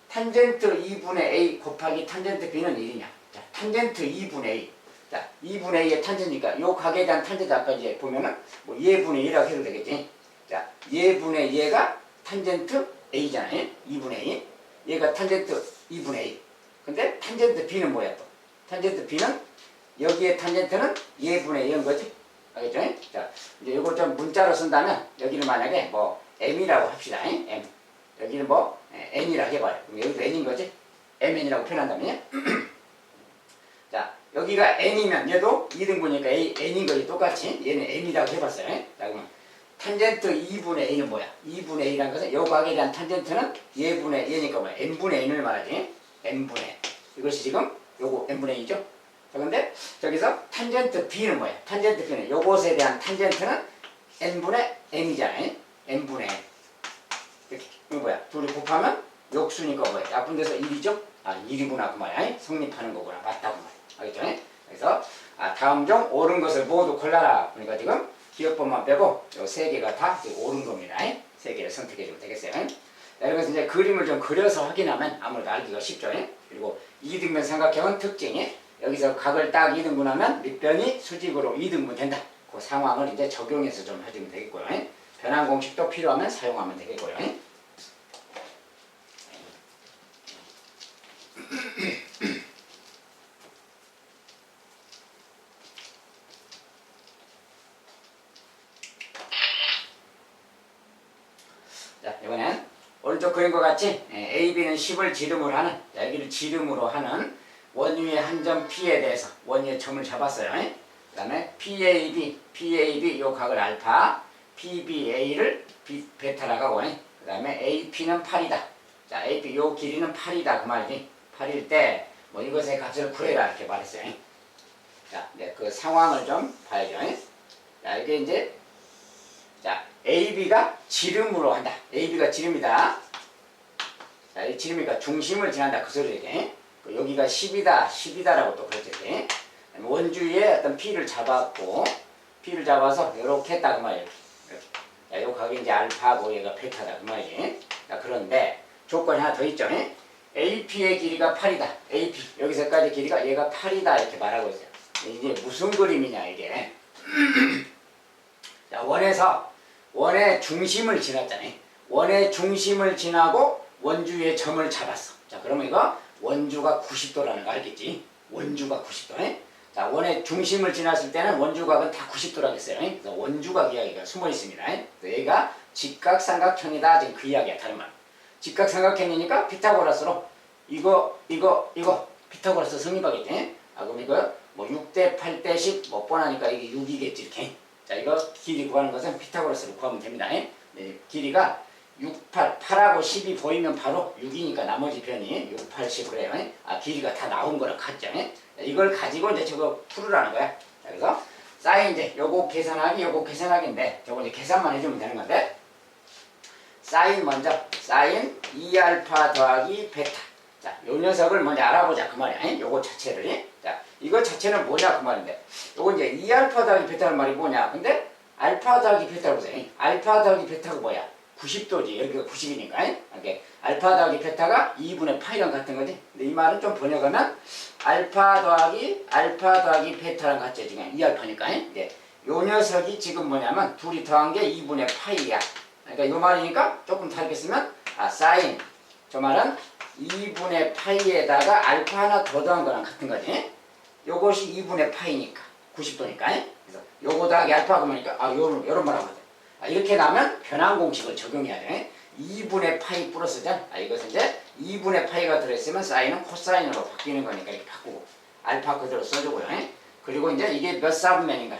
탄젠트 2분의 A 곱하기 탄젠트 B는 1이냐. 자, 탄젠트 2분의 A. 자, 2분의 A의 탄젠트니까 요 각에 대한 탄젠트 아까 이제 보면은 뭐 얘분의 1이라고 해도 되겠지. 자, 얘분의 얘가 탄젠트 A잖아요. 2분의 A. 얘가 탄젠트 2분의 A. 근데 탄젠트 B는 뭐야 또? 탄젠트 B는 여기에 탄젠트는 얘분의 A인 거지. 알겠죠? 자, 이제 이걸 좀 문자로 쓴다면 여기는 만약에 뭐 M이라고 합시다. M. 여기는 뭐 N이라고 해봐요. 그럼 여기도 N인 거지. MN이라고 표현한다면요. 자, 여기가 N이면 얘도 2등분이니까 N인 거지 똑같이. 얘는 M이라고 해봤어요. 자, 그러면 탄젠트 2분의 A는 뭐야? 2분의 A라는 것은 요 각에 대한 탄젠트는 얘분의 얘니까 뭐야? N분의 N을 말하지. N분의. 이것이 지금 요거 N분의 N이죠? 자, 근데 저기서 탄젠트 B는 뭐야? 탄젠트 B는 요것에 대한 탄젠트는 N분의 N이잖아요. N분의 N. 이렇게. 이거 뭐야? 둘이 곱하면 역수니까 뭐야? 약분돼서 1이죠? 아, 1이구나 그 말이야. 성립하는 거구나. 맞다고 말이야. 알겠죠? 그래서 다음 중 옳은 것을 모두 골라라. 그러니까 지금 기억법만 빼고 요 세 개가 다 옳은 겁니다. 세 개를 선택해 주면 되겠어요. 자, 여기서 이제 그림을 좀 그려서 확인하면 아무래도 알기가 쉽죠. 그리고 2등분 삼각형은 특징이 여기서 각을 딱 2등분하면 밑변이 수직으로 2등분 된다. 그 상황을 이제 적용해서 좀 해주면 되겠고요. 변환 공식도 필요하면 사용하면 되겠고요. 자, 이번엔 오른쪽 그림과 같이 A, B는 10을 지름으로 하는, 여기를 지름으로 하는 원위의 한 점 P에 대해서 원위의 점을 잡았어요. 그 다음에 PAB 요 각을 알파, PBA를 베타라고 하고, 그 다음에 AP는 8이다. 자, AP 요 길이는 8이다 그 말이지. 8일 때 뭐 이것의 값을 구해라 이렇게 말했어요. 자, 네, 그 상황을 좀 봐야죠. 자, 이게 이제 자, AB가 지름으로 한다. AB가 지름이다. 자, 이 지름이니까 중심을 지난다 그 소리지. 여기가 10이다라고 또 그랬지. 원주위에 어떤 P를 잡았고, P를 잡아서 이렇게 했다 그 말이에요. 이렇게. 자, 요 각이 이제 알파고 얘가 베타다 그 말이지. 자, 그런데 조건이 하나 더 있죠. AP의 길이가 8이다. AP 여기서까지 길이가 얘가 8이다 이렇게 말하고 있어요. 이게 무슨 그림이냐 이게. 자, 원의 중심을 지났잖아요. 원의 중심을 지나고 원주의 점을 잡았어. 자, 그러면 이거 원주가 90도라는 거 알겠지? 원주가 90도. 자, 원의 중심을 지났을 때는 원주각은 다 90도라겠어요. 그래서 원주각 이야기가 숨어 있습니다. 얘가 직각삼각형이다. 지금 그 이야기야, 다른 말. 직각삼각형이니까 피타고라스로 이거 피타고라스 성립하겠지? 아, 그럼 이거 뭐 6대 8대 10 뭐 뻔하니까 이게 6이겠지 이렇게. 자, 이거 길이 구하는 것은 피타고라스로 구하면 됩니다. 네, 길이가 6, 8하고 10이 보이면 바로 6이니까 나머지 편이 6, 8, 10 그래요. 아, 길이가 다 나온 거랑 같죠. 이걸 가지고 이제 저거 풀으라는 거야. 자, 그래서 사인 이제 요거 계산하기인데 저거 이제 계산만 해주면 되는 건데, 사인 먼저 사인 2알파 더하기 베타. 자, 요 녀석을 먼저 알아보자 그 말이야. 요거 자체를. 자, 이거 자체는 뭐냐 그 말인데, 요거 이제 2알파 더하기 베타는 말이 뭐냐. 근데 알파 더하기 베타를 보세요. 알파 더하기 베타가 뭐야? 90도지. 여기가 90이니까. 이렇게 알파 더하기 베타가 2분의 파이랑 같은 거지. 근데 이 말은 좀 번역하면 알파 더하기 베타랑 같죠. 지금 2알파니까. 네. 요 녀석이 지금 뭐냐면 둘이 더한 게 2분의 파이야. 그러니까 요 말이니까 조금 다르게 쓰면 사인 저 말은 2분의 파이에다가 알파 하나 더 더한 거랑 같은 거지. 요것이 2분의 파이니까 90도니까. 그래서 요거 더하기 알파 그러니까 요런 말 하거든. 이렇게 나면 변환 공식을 적용해야 돼. 2분의 파이 플러스 전. 이것은 이제 2분의 파이가 들어있으면 사인은 코사인으로 바뀌는 거니까 이렇게 바꾸고 알파 그대로 써주고요. 그리고 이제 이게 몇 사분면인가.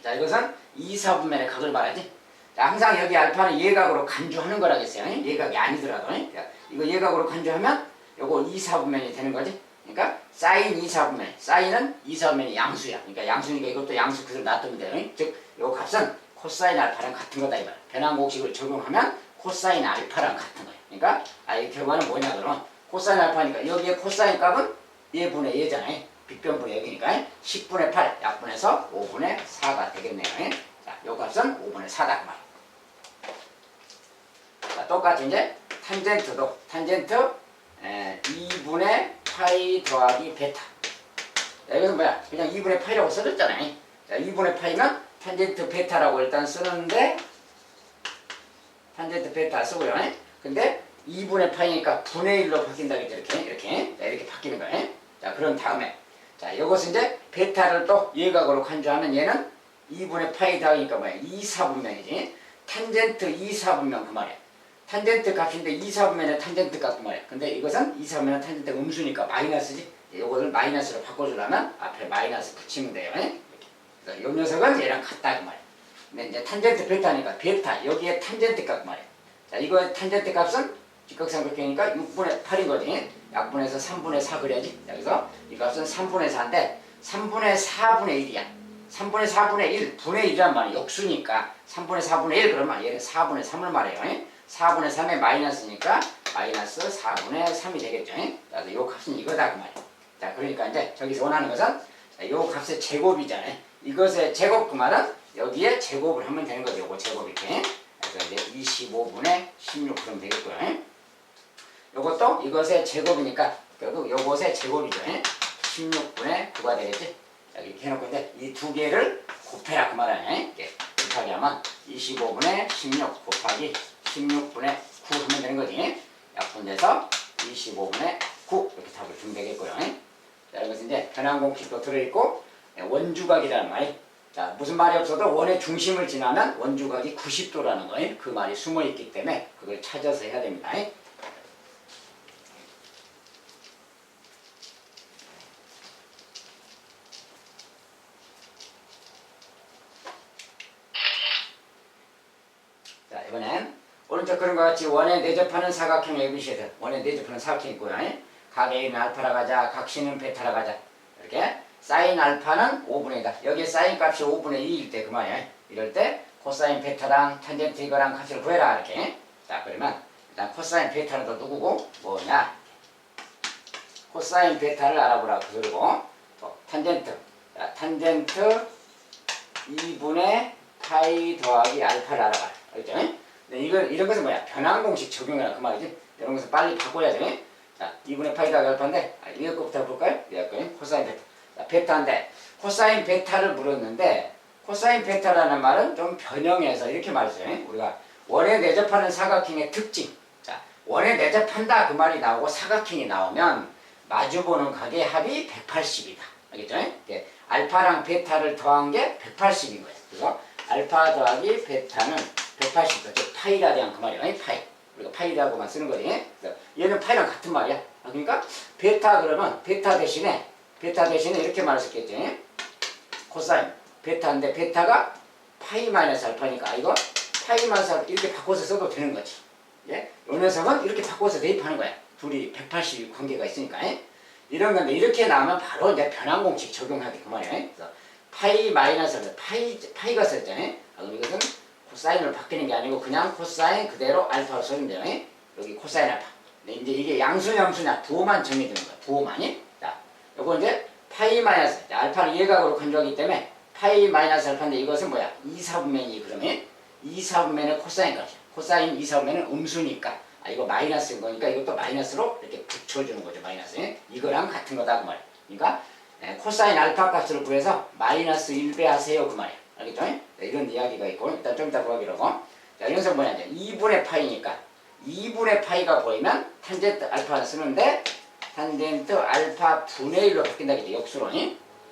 자, 이것은 2사분면의 각을 말하지. 자, 항상 여기 알파는 예각으로 간주하는 거라겠어요. 예각이 아니더라도. 자, 이거 예각으로 간주하면 요거 2사분면이 되는 거지. 그러니까 사인 2사분면. 사인은 2사분면이 양수야. 그러니까 양수니까 이것도 양수 그대로 놔두면 돼요. 즉, 요 값은 코사인 알파랑 같은 거다 이 말. 변환 공식을 적용하면 코사인 알파랑 같은 거예요. 그러니까 이 결과는 뭐냐 그러면 코사인 알파니까 여기에 코사인 값은 얘분의 얘잖아요. 빅변분의 여기니까 10분의 8 약분해서 5분의 4가 되겠네요. 자, 요 값은 5분의 4다 그 말. 자, 똑같이 이제 탄젠트도 탄젠트 2분의 파이 더하기 베타. 자, 이것은 뭐야? 그냥 2분의 파이라고 써줬잖아요. 자, 2분의 파이면 탄젠트 베타라고 일단 쓰는데 탄젠트 베타 쓰고요. 근데 2분의 파이니까 분의 1로 바뀐다겠죠. 이렇게. 자, 이렇게 바뀌는 거예요. 자, 그런 다음에 자, 이것은 이제 베타를 또 예각으로 간주하면 얘는 2분의 파이 더하기니까 뭐야? 2, 4분면이지. 탄젠트 2, 4분면 그 말이야. 탄젠트 값인데 2, 4분면의 탄젠트 값 그 말이야. 근데 이것은 2, 4분면의 탄젠트가 음수니까 마이너스지. 이거를 마이너스로 바꿔주려면 앞에 마이너스 붙이면 돼요. 그래서 이 녀석은 얘랑 같다 그 말이야. 근데 이제 탄젠트 베타니까 베타 여기에 탄젠트 값 말이야. 자, 이거 탄젠트 값은 직각삼각형이니까 6분의 8인 거지. 약분해서 3분의 4 그래야지. 자, 그래서 이 값은 3분의 4인데 3분의 4분의 1이야. 3분의 4분의 1, 분의 1이란 말이야. 역수니까 3분의 4분의 1 그러면 얘는 4분의 3을 말해요. 4분의 3의 마이너스니까 마이너스 4분의 3이 되겠죠. 그래서 이 값은 이거다 그 말이야. 자, 그러니까 이제 저기서 원하는 것은 이 값의 제곱이잖아요. 이것의 제곱 그 말은 여기에 제곱을 하면 되는 거죠. 요거 제곱 이렇게. 그래서 이제 25분의 16 그러면 되겠고요. 요것도 이것의 제곱이니까 결국 요것의 제곱이죠. 16분의 9가 되겠지. 이렇게 해놓고 이제 이 두 개를 곱해라 그 말 아니야. 이렇게 곱하기 하면 25분의 16 곱하기 16분의 9 하면 되는 거지. 약분돼서 25분의 9 이렇게 답을 주면 되겠고요. 자, 이것은 이제 변환 공식도 들어있고 원주각이라는 말이. 자, 무슨 말이 없어도 원의 중심을 지나면 원주각이 90도라는 거예요. 그 말이 숨어있기 때문에 그걸 찾아서 해야 됩니다. 자, 이번엔 오른쪽 그림과 같이 원에 내접하는 사각형 ABC에서 원에 내접하는 사각형이 있고요. 각 A는 알파라 가자, 각 C는 베타라 가자. 이렇게 사인 알파는 5분의 2다. 여기에 사인 값이 5분의 2일 때 그 말이에요. 이럴 때 코사인 베타랑 탄젠트 이거랑 값을 구해라 이렇게. 자, 그러면 일단 코사인 베타는 또 누구고 뭐냐? 코사인 베타를 알아보라고 그러고 또 탄젠트. 자, 탄젠트 2분의 파이 더하기 알파를 알아봐. 알겠죠? 근데 이런 것은 뭐야? 변환 공식 적용이라 그 말이지. 이런 것은 빨리 바꿔야 돼. 자, 2분의 파이 더하기 알파인데 위에 거부터 볼까요? 위에 거 코사인 베타. 자, 베타인데 코사인 베타를 물었는데 코사인 베타라는 말은 좀 변형해서 이렇게 말했어요. 우리가 원에 내접하는 사각형의 특징. 자, 원에 내접한다 그 말이 나오고 사각형이 나오면 마주보는 각의 합이 180이다. 알겠죠? 알파랑 베타를 더한 게 180인 거예요. 그래서 알파 더하기 베타는 180도, 즉 파이라 대한 그 말이에요. 파이. 우리가 파이라고만 쓰는 거지. 그래서 얘는 파이랑 같은 말이야. 그러니까 베타 그러면 베타 대신에 이렇게 말할 수 있겠지. 코사인 베타인데 베타가 파이 마이너스 알파니까 이거 파이 마이너스 알파 이렇게 바꿔서 써도 되는 거지. 예? 요 녀석은 이렇게 바꿔서 대입하는 거야. 둘이 180 관계가 있으니까. 이런 건데 이렇게 나오면 바로 이제 변환 공식 적용하기 그 말이에요. 그래서 파이 마이너스 파이가 썼잖아요. 그럼 이것은 코사인으로 바뀌는 게 아니고 그냥 코사인 그대로 알파로 써주면 돼요. 여기 코사인 알파. 근데 이제 이게 양수냐 부호만 정해지는 거야. 부호만이. 자, 요거 이제 파이 마이너스 알파를 예각으로 간주하기 때문에 파이 마이너스 알파인데 이것은 뭐야? 2, 4분면이 그러면 2, 4분면의 코사인 값이야. 코사인 2, 4분면은 음수니까 이거 마이너스인 거니까 이것도 마이너스로 이렇게 붙여주는 거죠. 마이너스. 이거랑 같은 거다 그 말이야. 그러니까 코사인 알파 값을 구해서 마이너스 1배 하세요 그 말이야. 알겠죠? 이런 이야기가 있고 일단 좀 이따 구하기로 하고. 자, 이것은 뭐냐 이제 2분의 파이니까 2분의 파이가 보이면 탄젠트 알파를 쓰는데 탄젠트 알파 분의 1로 바뀐다겠죠. 역수로.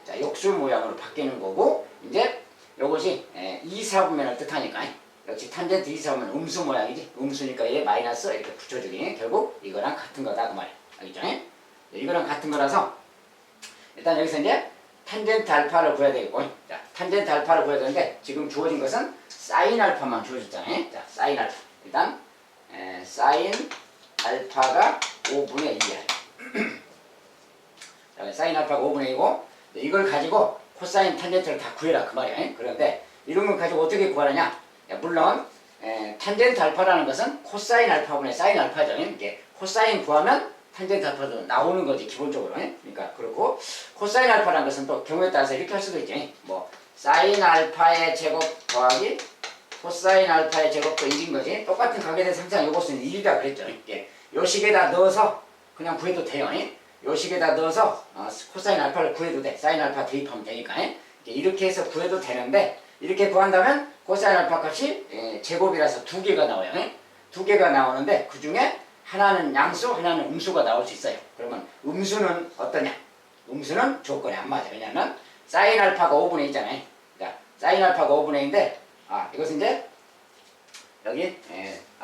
자, 역수 모양으로 바뀌는 거고 이제 이것이 2, 4분면을 뜻하니까 역시 탄젠트 2, 4분면 음수 모양이지. 음수니까 얘 마이너스 이렇게 붙여주기. 결국 이거랑 같은 거다 그 말이야. 알겠죠? 이거랑 같은 거라서 일단 여기서 이제 탄젠트 알파를 구해야 되겠고. 자, 탄젠트 알파를 구해야 되는데 지금 주어진 것은 사인 알파만 주어졌잖아요. 자, 사인 알파. 일단 사인 알파가 5분의 2야. 자, 사인 알파가 5분의 2고 이걸 가지고 코사인 탄젠트를 다 구해라 그 말이야. 그런데 이런 걸 가지고 어떻게 구하느냐? 물론 탄젠트 알파라는 것은 코사인 알파분의 사인 알파죠. 이게 코사인 구하면 탄젠트 알파도 나오는 거지 기본적으로. 그러니까 그렇고 코사인 알파라는 것은 또 경우에 따라서 이렇게 할 수도 있지. 뭐 사인 알파의 제곱 더하기 코사인 알파의 제곱도 1인 거지. 똑같은 각에 대해서 항상 이것은 1이라 그랬죠. 요 식에다 넣어서 그냥 구해도 돼요. 요 식에다 넣어서 코사인 알파를 구해도 돼. 사인 알파 대입하면 되니까. 이렇게 해서 구해도 되는데 이렇게 구한다면 코사인 알파 값이 제곱이라서 두 개가 나와요. 두 개가 나오는데 그 중에 하나는 양수, 하나는 음수가 나올 수 있어요. 그러면 음수는 어떠냐? 음수는 조건이 안 맞아. 왜냐면 사인 알파가 5분의 2잖아요. 그러니까 사인 알파가 5분의 2인데 이것은 이제 여기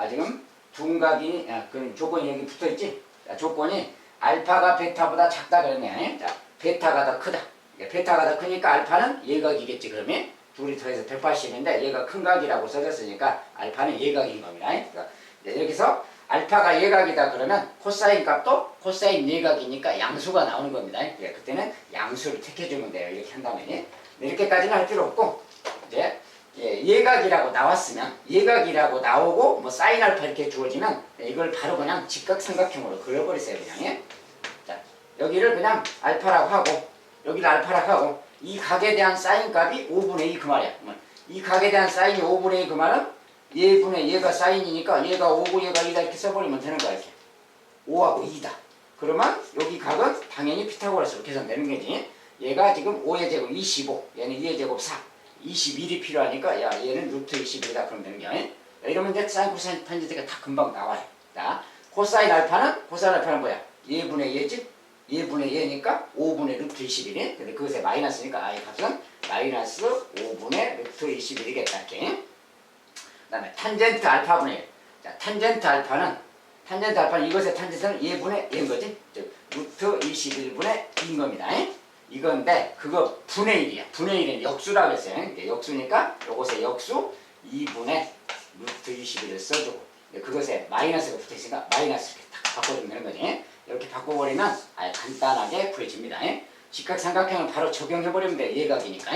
지금 둔각이 그 조건이 여기 붙어있지. 조건이 알파가 베타보다 작다 그러네. 자, 베타가 더 크다. 베타가 더 크니까 알파는 예각이겠지. 그러면 둘이 더해서 180인데 얘가 큰 각이라고 써졌으니까 알파는 예각인 겁니다. 그러니까 여기서 알파가 예각이다 그러면 코사인 값도 코사인 예각이니까 양수가 나오는 겁니다. 그때는 양수를 택해주면 돼요. 이렇게 한다면 이렇게까지는 할 필요 없고 이제 예각이라고 나왔으면 예각이라고 나오고 뭐 사인 알파 이렇게 주어지면 이걸 바로 그냥 직각삼각형으로 그려버리세요. 그냥 자, 여기를 그냥 알파라고 하고 여기를 알파라고 하고 이 각에 대한 사인 값이 5분의 2 그 말이야. 이 각에 대한 사인이 5분의 2 그 말은 얘분의 얘가 사인이니까 얘가 5고 얘가 2다 이렇게 써버리면 되는 거야. 이렇게 5하고 2다. 그러면 여기 각은 당연히 피타고라스로 계산되는 거지. 얘가 지금 5의 제곱 25, 얘는 2의 제곱 4, 21이 필요하니까 얘는 루트 21이다 그러면 되는 거야. 이러면 이제 사인 코사인 탄젠트가 다 금방 나와요. 자, 코사인 알파는 뭐야? 얘분의 얘지? 얘분의 얘니까 5분의 루트 21이. 근데 그것에 마이너스니까 이 값은 마이너스 5분의 루트 21이겠다. 이렇게. 그 다음에 탄젠트 알파분의 1. 자, 탄젠트 알파는 이것의 탄젠트는 얘분의 얘인 거지. 즉, 루트 21분의 2인 겁니다. 이건데, 그거 분의 1이야. 분의 1은 역수라고 했어요. 역수니까, 요것의 역수 2분의 루트 21을 써주고, 그것에 마이너스가 붙어 있으니까 마이너스 이렇게 딱 바꿔주면 되는 거지. 이렇게 바꿔버리면 간단하게 구해집니다. 직각삼각형을 바로 적용해버리면 돼. 예각이니까.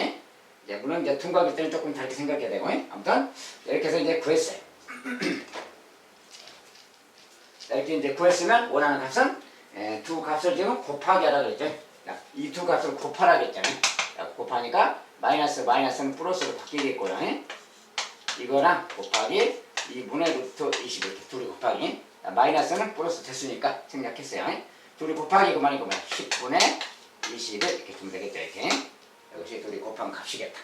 물론 이제 둔각일 때는 조금 다르게 생각해야 되고. 아무튼 이렇게 해서 이제 구했어요. 이렇게 이제 구했으면 원하는 값은 두 값을 지금 곱하기 하라 그랬죠. 이 두 값을 곱하라 그랬잖아요. 곱하니까 마이너스는 플러스로 바뀌겠고요. 이거랑 곱하기 2분의 루트 20 이렇게 둘이 곱하기. 마이너스는 플러스 됐으니까 생략했어요. 둘이 곱하기 그 말이 10분의 20을 이렇게 주면 되겠죠. 이렇게. 이것이 둘이 곱한 값이겠다.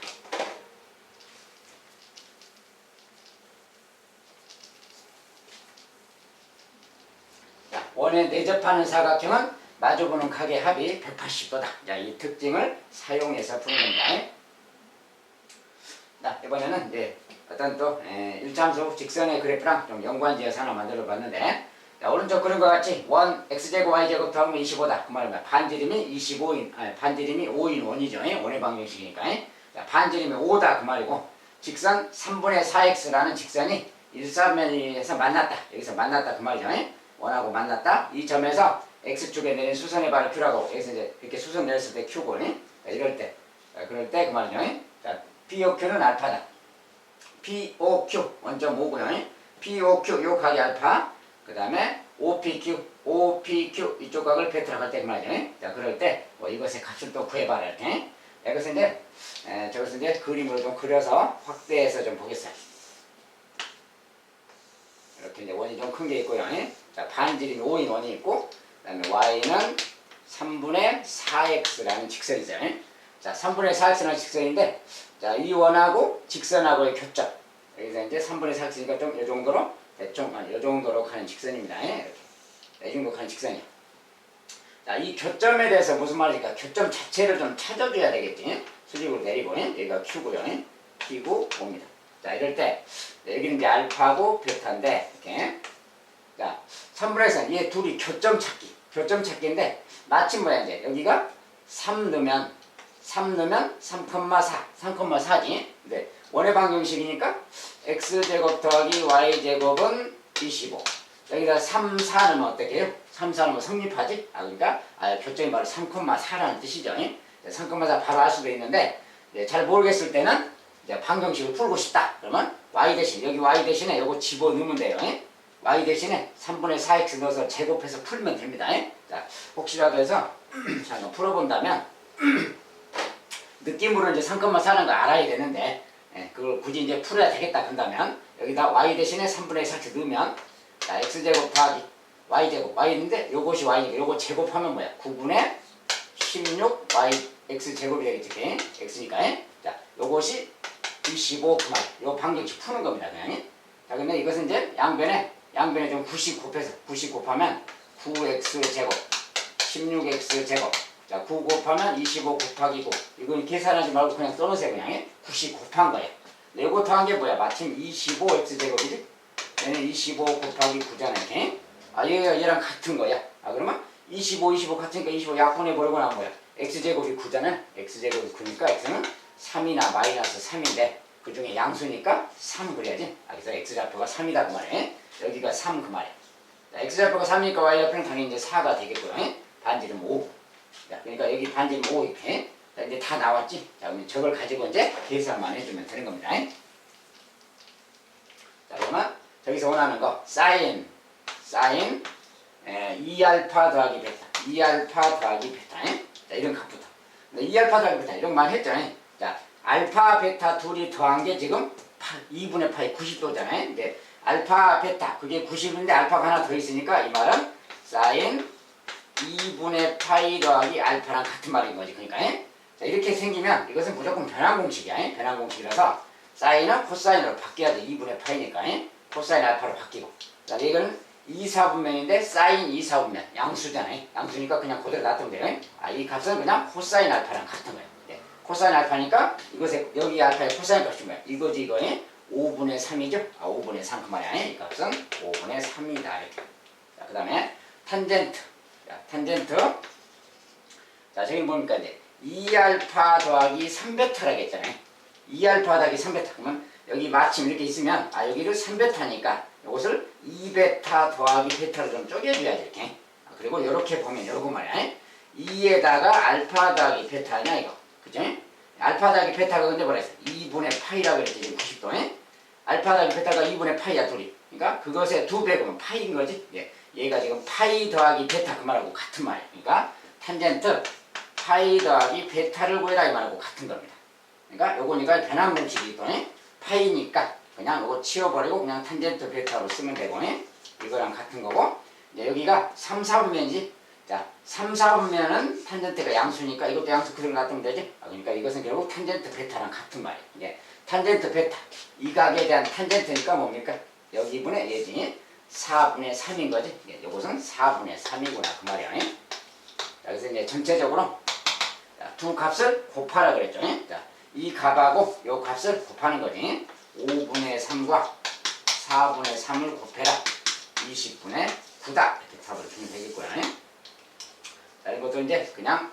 자, 원에 내접하는 사각형은 마주보는 각의 합이 180도다. 자, 이 특징을 사용해서 푸는 겁니다. 자, 이번에는 이제 어떤 또 일차함수 직선의 그래프랑 좀 연관지어서 하나 만들어 봤는데, 자, 오른쪽 그린 것 같이 원 x제곱 y제곱 더하면 25다. 그 말은 반지름이 25인, 반지름이 5인 원이죠. 원의 방정식이니까. 자, 반지름이 5다. 그 말이고, 직선 3분의 4x라는 직선이 일사면에서 만났다. 여기서 만났다. 그 말이죠. 원하고 만났다. 이 점에서 x축에 내린 수선의 발을 q라고, 여기서 이제 이렇게 수선 내렸을 때 q고, 자, 이럴 때, 그럴 때 그 말이죠. 자, POQ는 알파다. POQ 원점 5고요. POQ 요 각이 알파. 그 다음에 OPQ 이쪽 각을 베트라고 할 때 그 말이죠. 자, 그럴 때 이것의 값을 또 구해봐라 이렇게. 여기서 이제 저것을 이제 그림으로 좀 그려서 확대해서 좀 보겠어요. 이렇게 이제 원이 좀 큰 게 있고요. 자, 반지름이 5인 원이 있고, 그 다음에 y는 3분의 4x라는 직선이죠. 자, 3분의 4x라는 직선인데, 자, 이 원하고 직선하고의 교점. 여기서 이제 3분의 4x니까 좀 이 정도로, 대충, 이 정도로 가는 직선입니다. 이렇게. 이 정도 가는 직선이야. 자, 이 교점에 대해서 무슨 말일까? 교점 자체를 좀 찾아줘야 되겠지. 수직으로 내리고, 여기가 Q고요. P고 옵니다. 자, 이럴 때, 여기는 이제 알파고 베타인데, 이렇게. 자, 3분의 4, 얘 둘이 교점 찾기인데, 마침 뭐야, 이제. 여기가 3 넣으면 3,4지. 근데 원의 방정식이니까 x제곱 더하기 y제곱은 25. 여기다 3, 4 넣으면 어떻게 해요? 3, 4 넣으면 성립하지? 그러니까 교점이 바로 3,4라는 뜻이죠. 3,4 바로 알 수도 있는데, 잘 모르겠을 때는 이제 방정식을 풀고 싶다. 그러면 y 대신, 여기 y 대신에 요거 집어넣으면 돼요. y 대신에 3분의 4x 넣어서 제곱해서 풀면 됩니다. 자, 혹시라도 해서 자, 풀어본다면 느낌으로 이제 3,4는 거 알아야 되는데, 그걸 굳이 이제 풀어야 되겠다 한다면, 여기다 y 대신에 3분의 4x 넣으면, 자, x제곱 더하기 y제곱, y인데, 요것이 y니까, 요거 제곱하면 뭐야? 9분의 16 y x제곱이 되겠지, x니까. 자, 요것이 25 그 말. 요 방정식 푸는 겁니다. 그냥. 자, 근데 이것은 이제 양변에 좀 90 곱해서 90 곱하면 9x 제곱 16x 제곱. 자, 9 곱하면 25 곱하기 9. 이건 계산하지 말고 그냥 써놓으세요. 그냥 90 곱한 거야. 요거 더한 게 뭐야? 마침 25x 제곱이지? 얘는 25 곱하기 9잖아. 이렇게. 아, 얘랑 같은 거야. 아, 그러면 25 같으니까 25 약분해버리고 나면 뭐야? x제곱이 9잖아. x제곱이 9니까 x는 3이나 마이너스 3인데 그 중에 양수니까 3 그래야지. 아, 그래서 x좌표가 3이다 그 말이야. 여기가 3 그 말이야. 자, x좌표가 3이니까 y좌표는 당연히 이제 4가 되겠고요. 반지름 5. 자, 그러니까 여기 반지름 5 이렇게. 자, 이제 다 나왔지? 자, 그럼 저걸 가지고 이제 계산만 해주면 되는 겁니다. 자, 그러면 저기서 원하는 거 사인 2알파 더하기 베타 2알파 더하기 베타. 자, 이런 값부터. 2알파 더하기 베타 이런 말 했잖아요. 자, 알파 베타 둘이 더한 게 지금 2분의 파이 90도잖아요. 근데 알파 베타 그게 90인데 알파가 하나 더 있으니까 이 말은 사인 2분의 파이 더하기 알파랑 같은 말인 거지. 그러니까 자, 이렇게 생기면 이것은 무조건 변환 공식이야. 변환 공식이라서 사인은 코사인으로 바뀌어야 돼. 2분의 파이니까 코사인 알파로 바뀌고. 자, 이거는 2사분면인데 사인 2사분면 양수잖아요. 양수니까 그냥 그대로 놔두면 돼요. 아, 이 값은 그냥 코사인 알파랑 같은 거예요. 네. 코사인 알파니까 이것에 여기 알파의 코사인 값이 뭐야? 이거지 이거 5분의 3이죠? 아, 5분의 3 그 말이야. 이 값은 5분의 3이다 이렇게. 자, 그 다음에 탄젠트. 자, 탄젠트. 자, 저기 뭡니까 이제 2알파 더하기 3베타라고 했잖아요. 2알파 더하기 3베타. 그러면 여기 마침 이렇게 있으면 아, 여기를 3베타니까 이것을 2베타 더하기 베타로 좀 쪼개줘야지 이렇게. 아, 그리고 이렇게 보면 요거 말이야. 2에다가 알파 더하기 베타냐 이거. 그죠? 알파 더하기 베타가 근데 뭐라 했어? 2분의 파이라고 그랬지 지금 90도. 알파 더하기 베타가 2분의 파이야 둘이. 그러니까 그것의 2배 그러면 파이인 거지. 예. 얘가 지금 파이 더하기 베타 그 말하고 같은 말이야. 그러니까 탄젠트 파이 더하기 베타를 구해라 이 말하고 같은 겁니다. 그러니까 요거니까 변환 공식이기 때문에 파이니까 그냥 이거 치워버리고 그냥 탄젠트 베타로 쓰면 되고 이거랑 같은 거고 이제 여기가 3, 4분면이지. 자, 3, 4분면은 탄젠트가 양수니까 이것도 양수 그대로 놔두면 되지. 아, 그러니까 이것은 결국 탄젠트 베타랑 같은 말이에요. 이제 탄젠트 베타 이 각에 대한 탄젠트니까 뭡니까? 여기 분의 얘지 4분의 3인 거지. 이것은 4분의 3이구나 그 말이야. 자, 그래서 이제 전체적으로 자, 두 값을 곱하라 그랬죠. 자, 이 값하고 이 값을 곱하는 거지. 5분의 3과 4분의 3을 곱해라. 20분의 9다. 이렇게 답을 주면 되겠고요. 자, 이것도 이제 그냥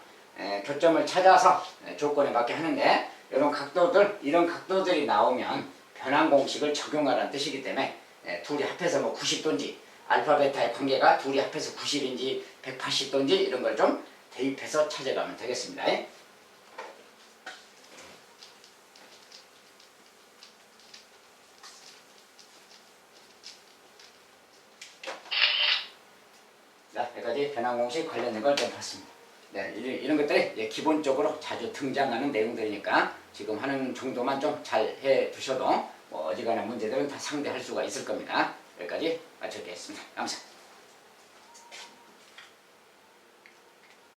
교점을 찾아서 조건에 맞게 하는데 이런 각도들이 나오면 변환 공식을 적용하라는 뜻이기 때문에 둘이 합해서 뭐 90도인지 알파 베타의 관계가 둘이 합해서 90인지 180도인지 이런 걸 좀 대입해서 찾아가면 되겠습니다. 자, 여기까지 변환 공식 관련된 걸 좀 봤습니다. 네, 이런 것들이 기본적으로 자주 등장하는 내용들이니까 지금 하는 정도만 좀 잘 해 두셔도 뭐 어지간한 문제들은 다 상대할 수가 있을 겁니다. 여기까지 마치겠습니다. 감사합니다.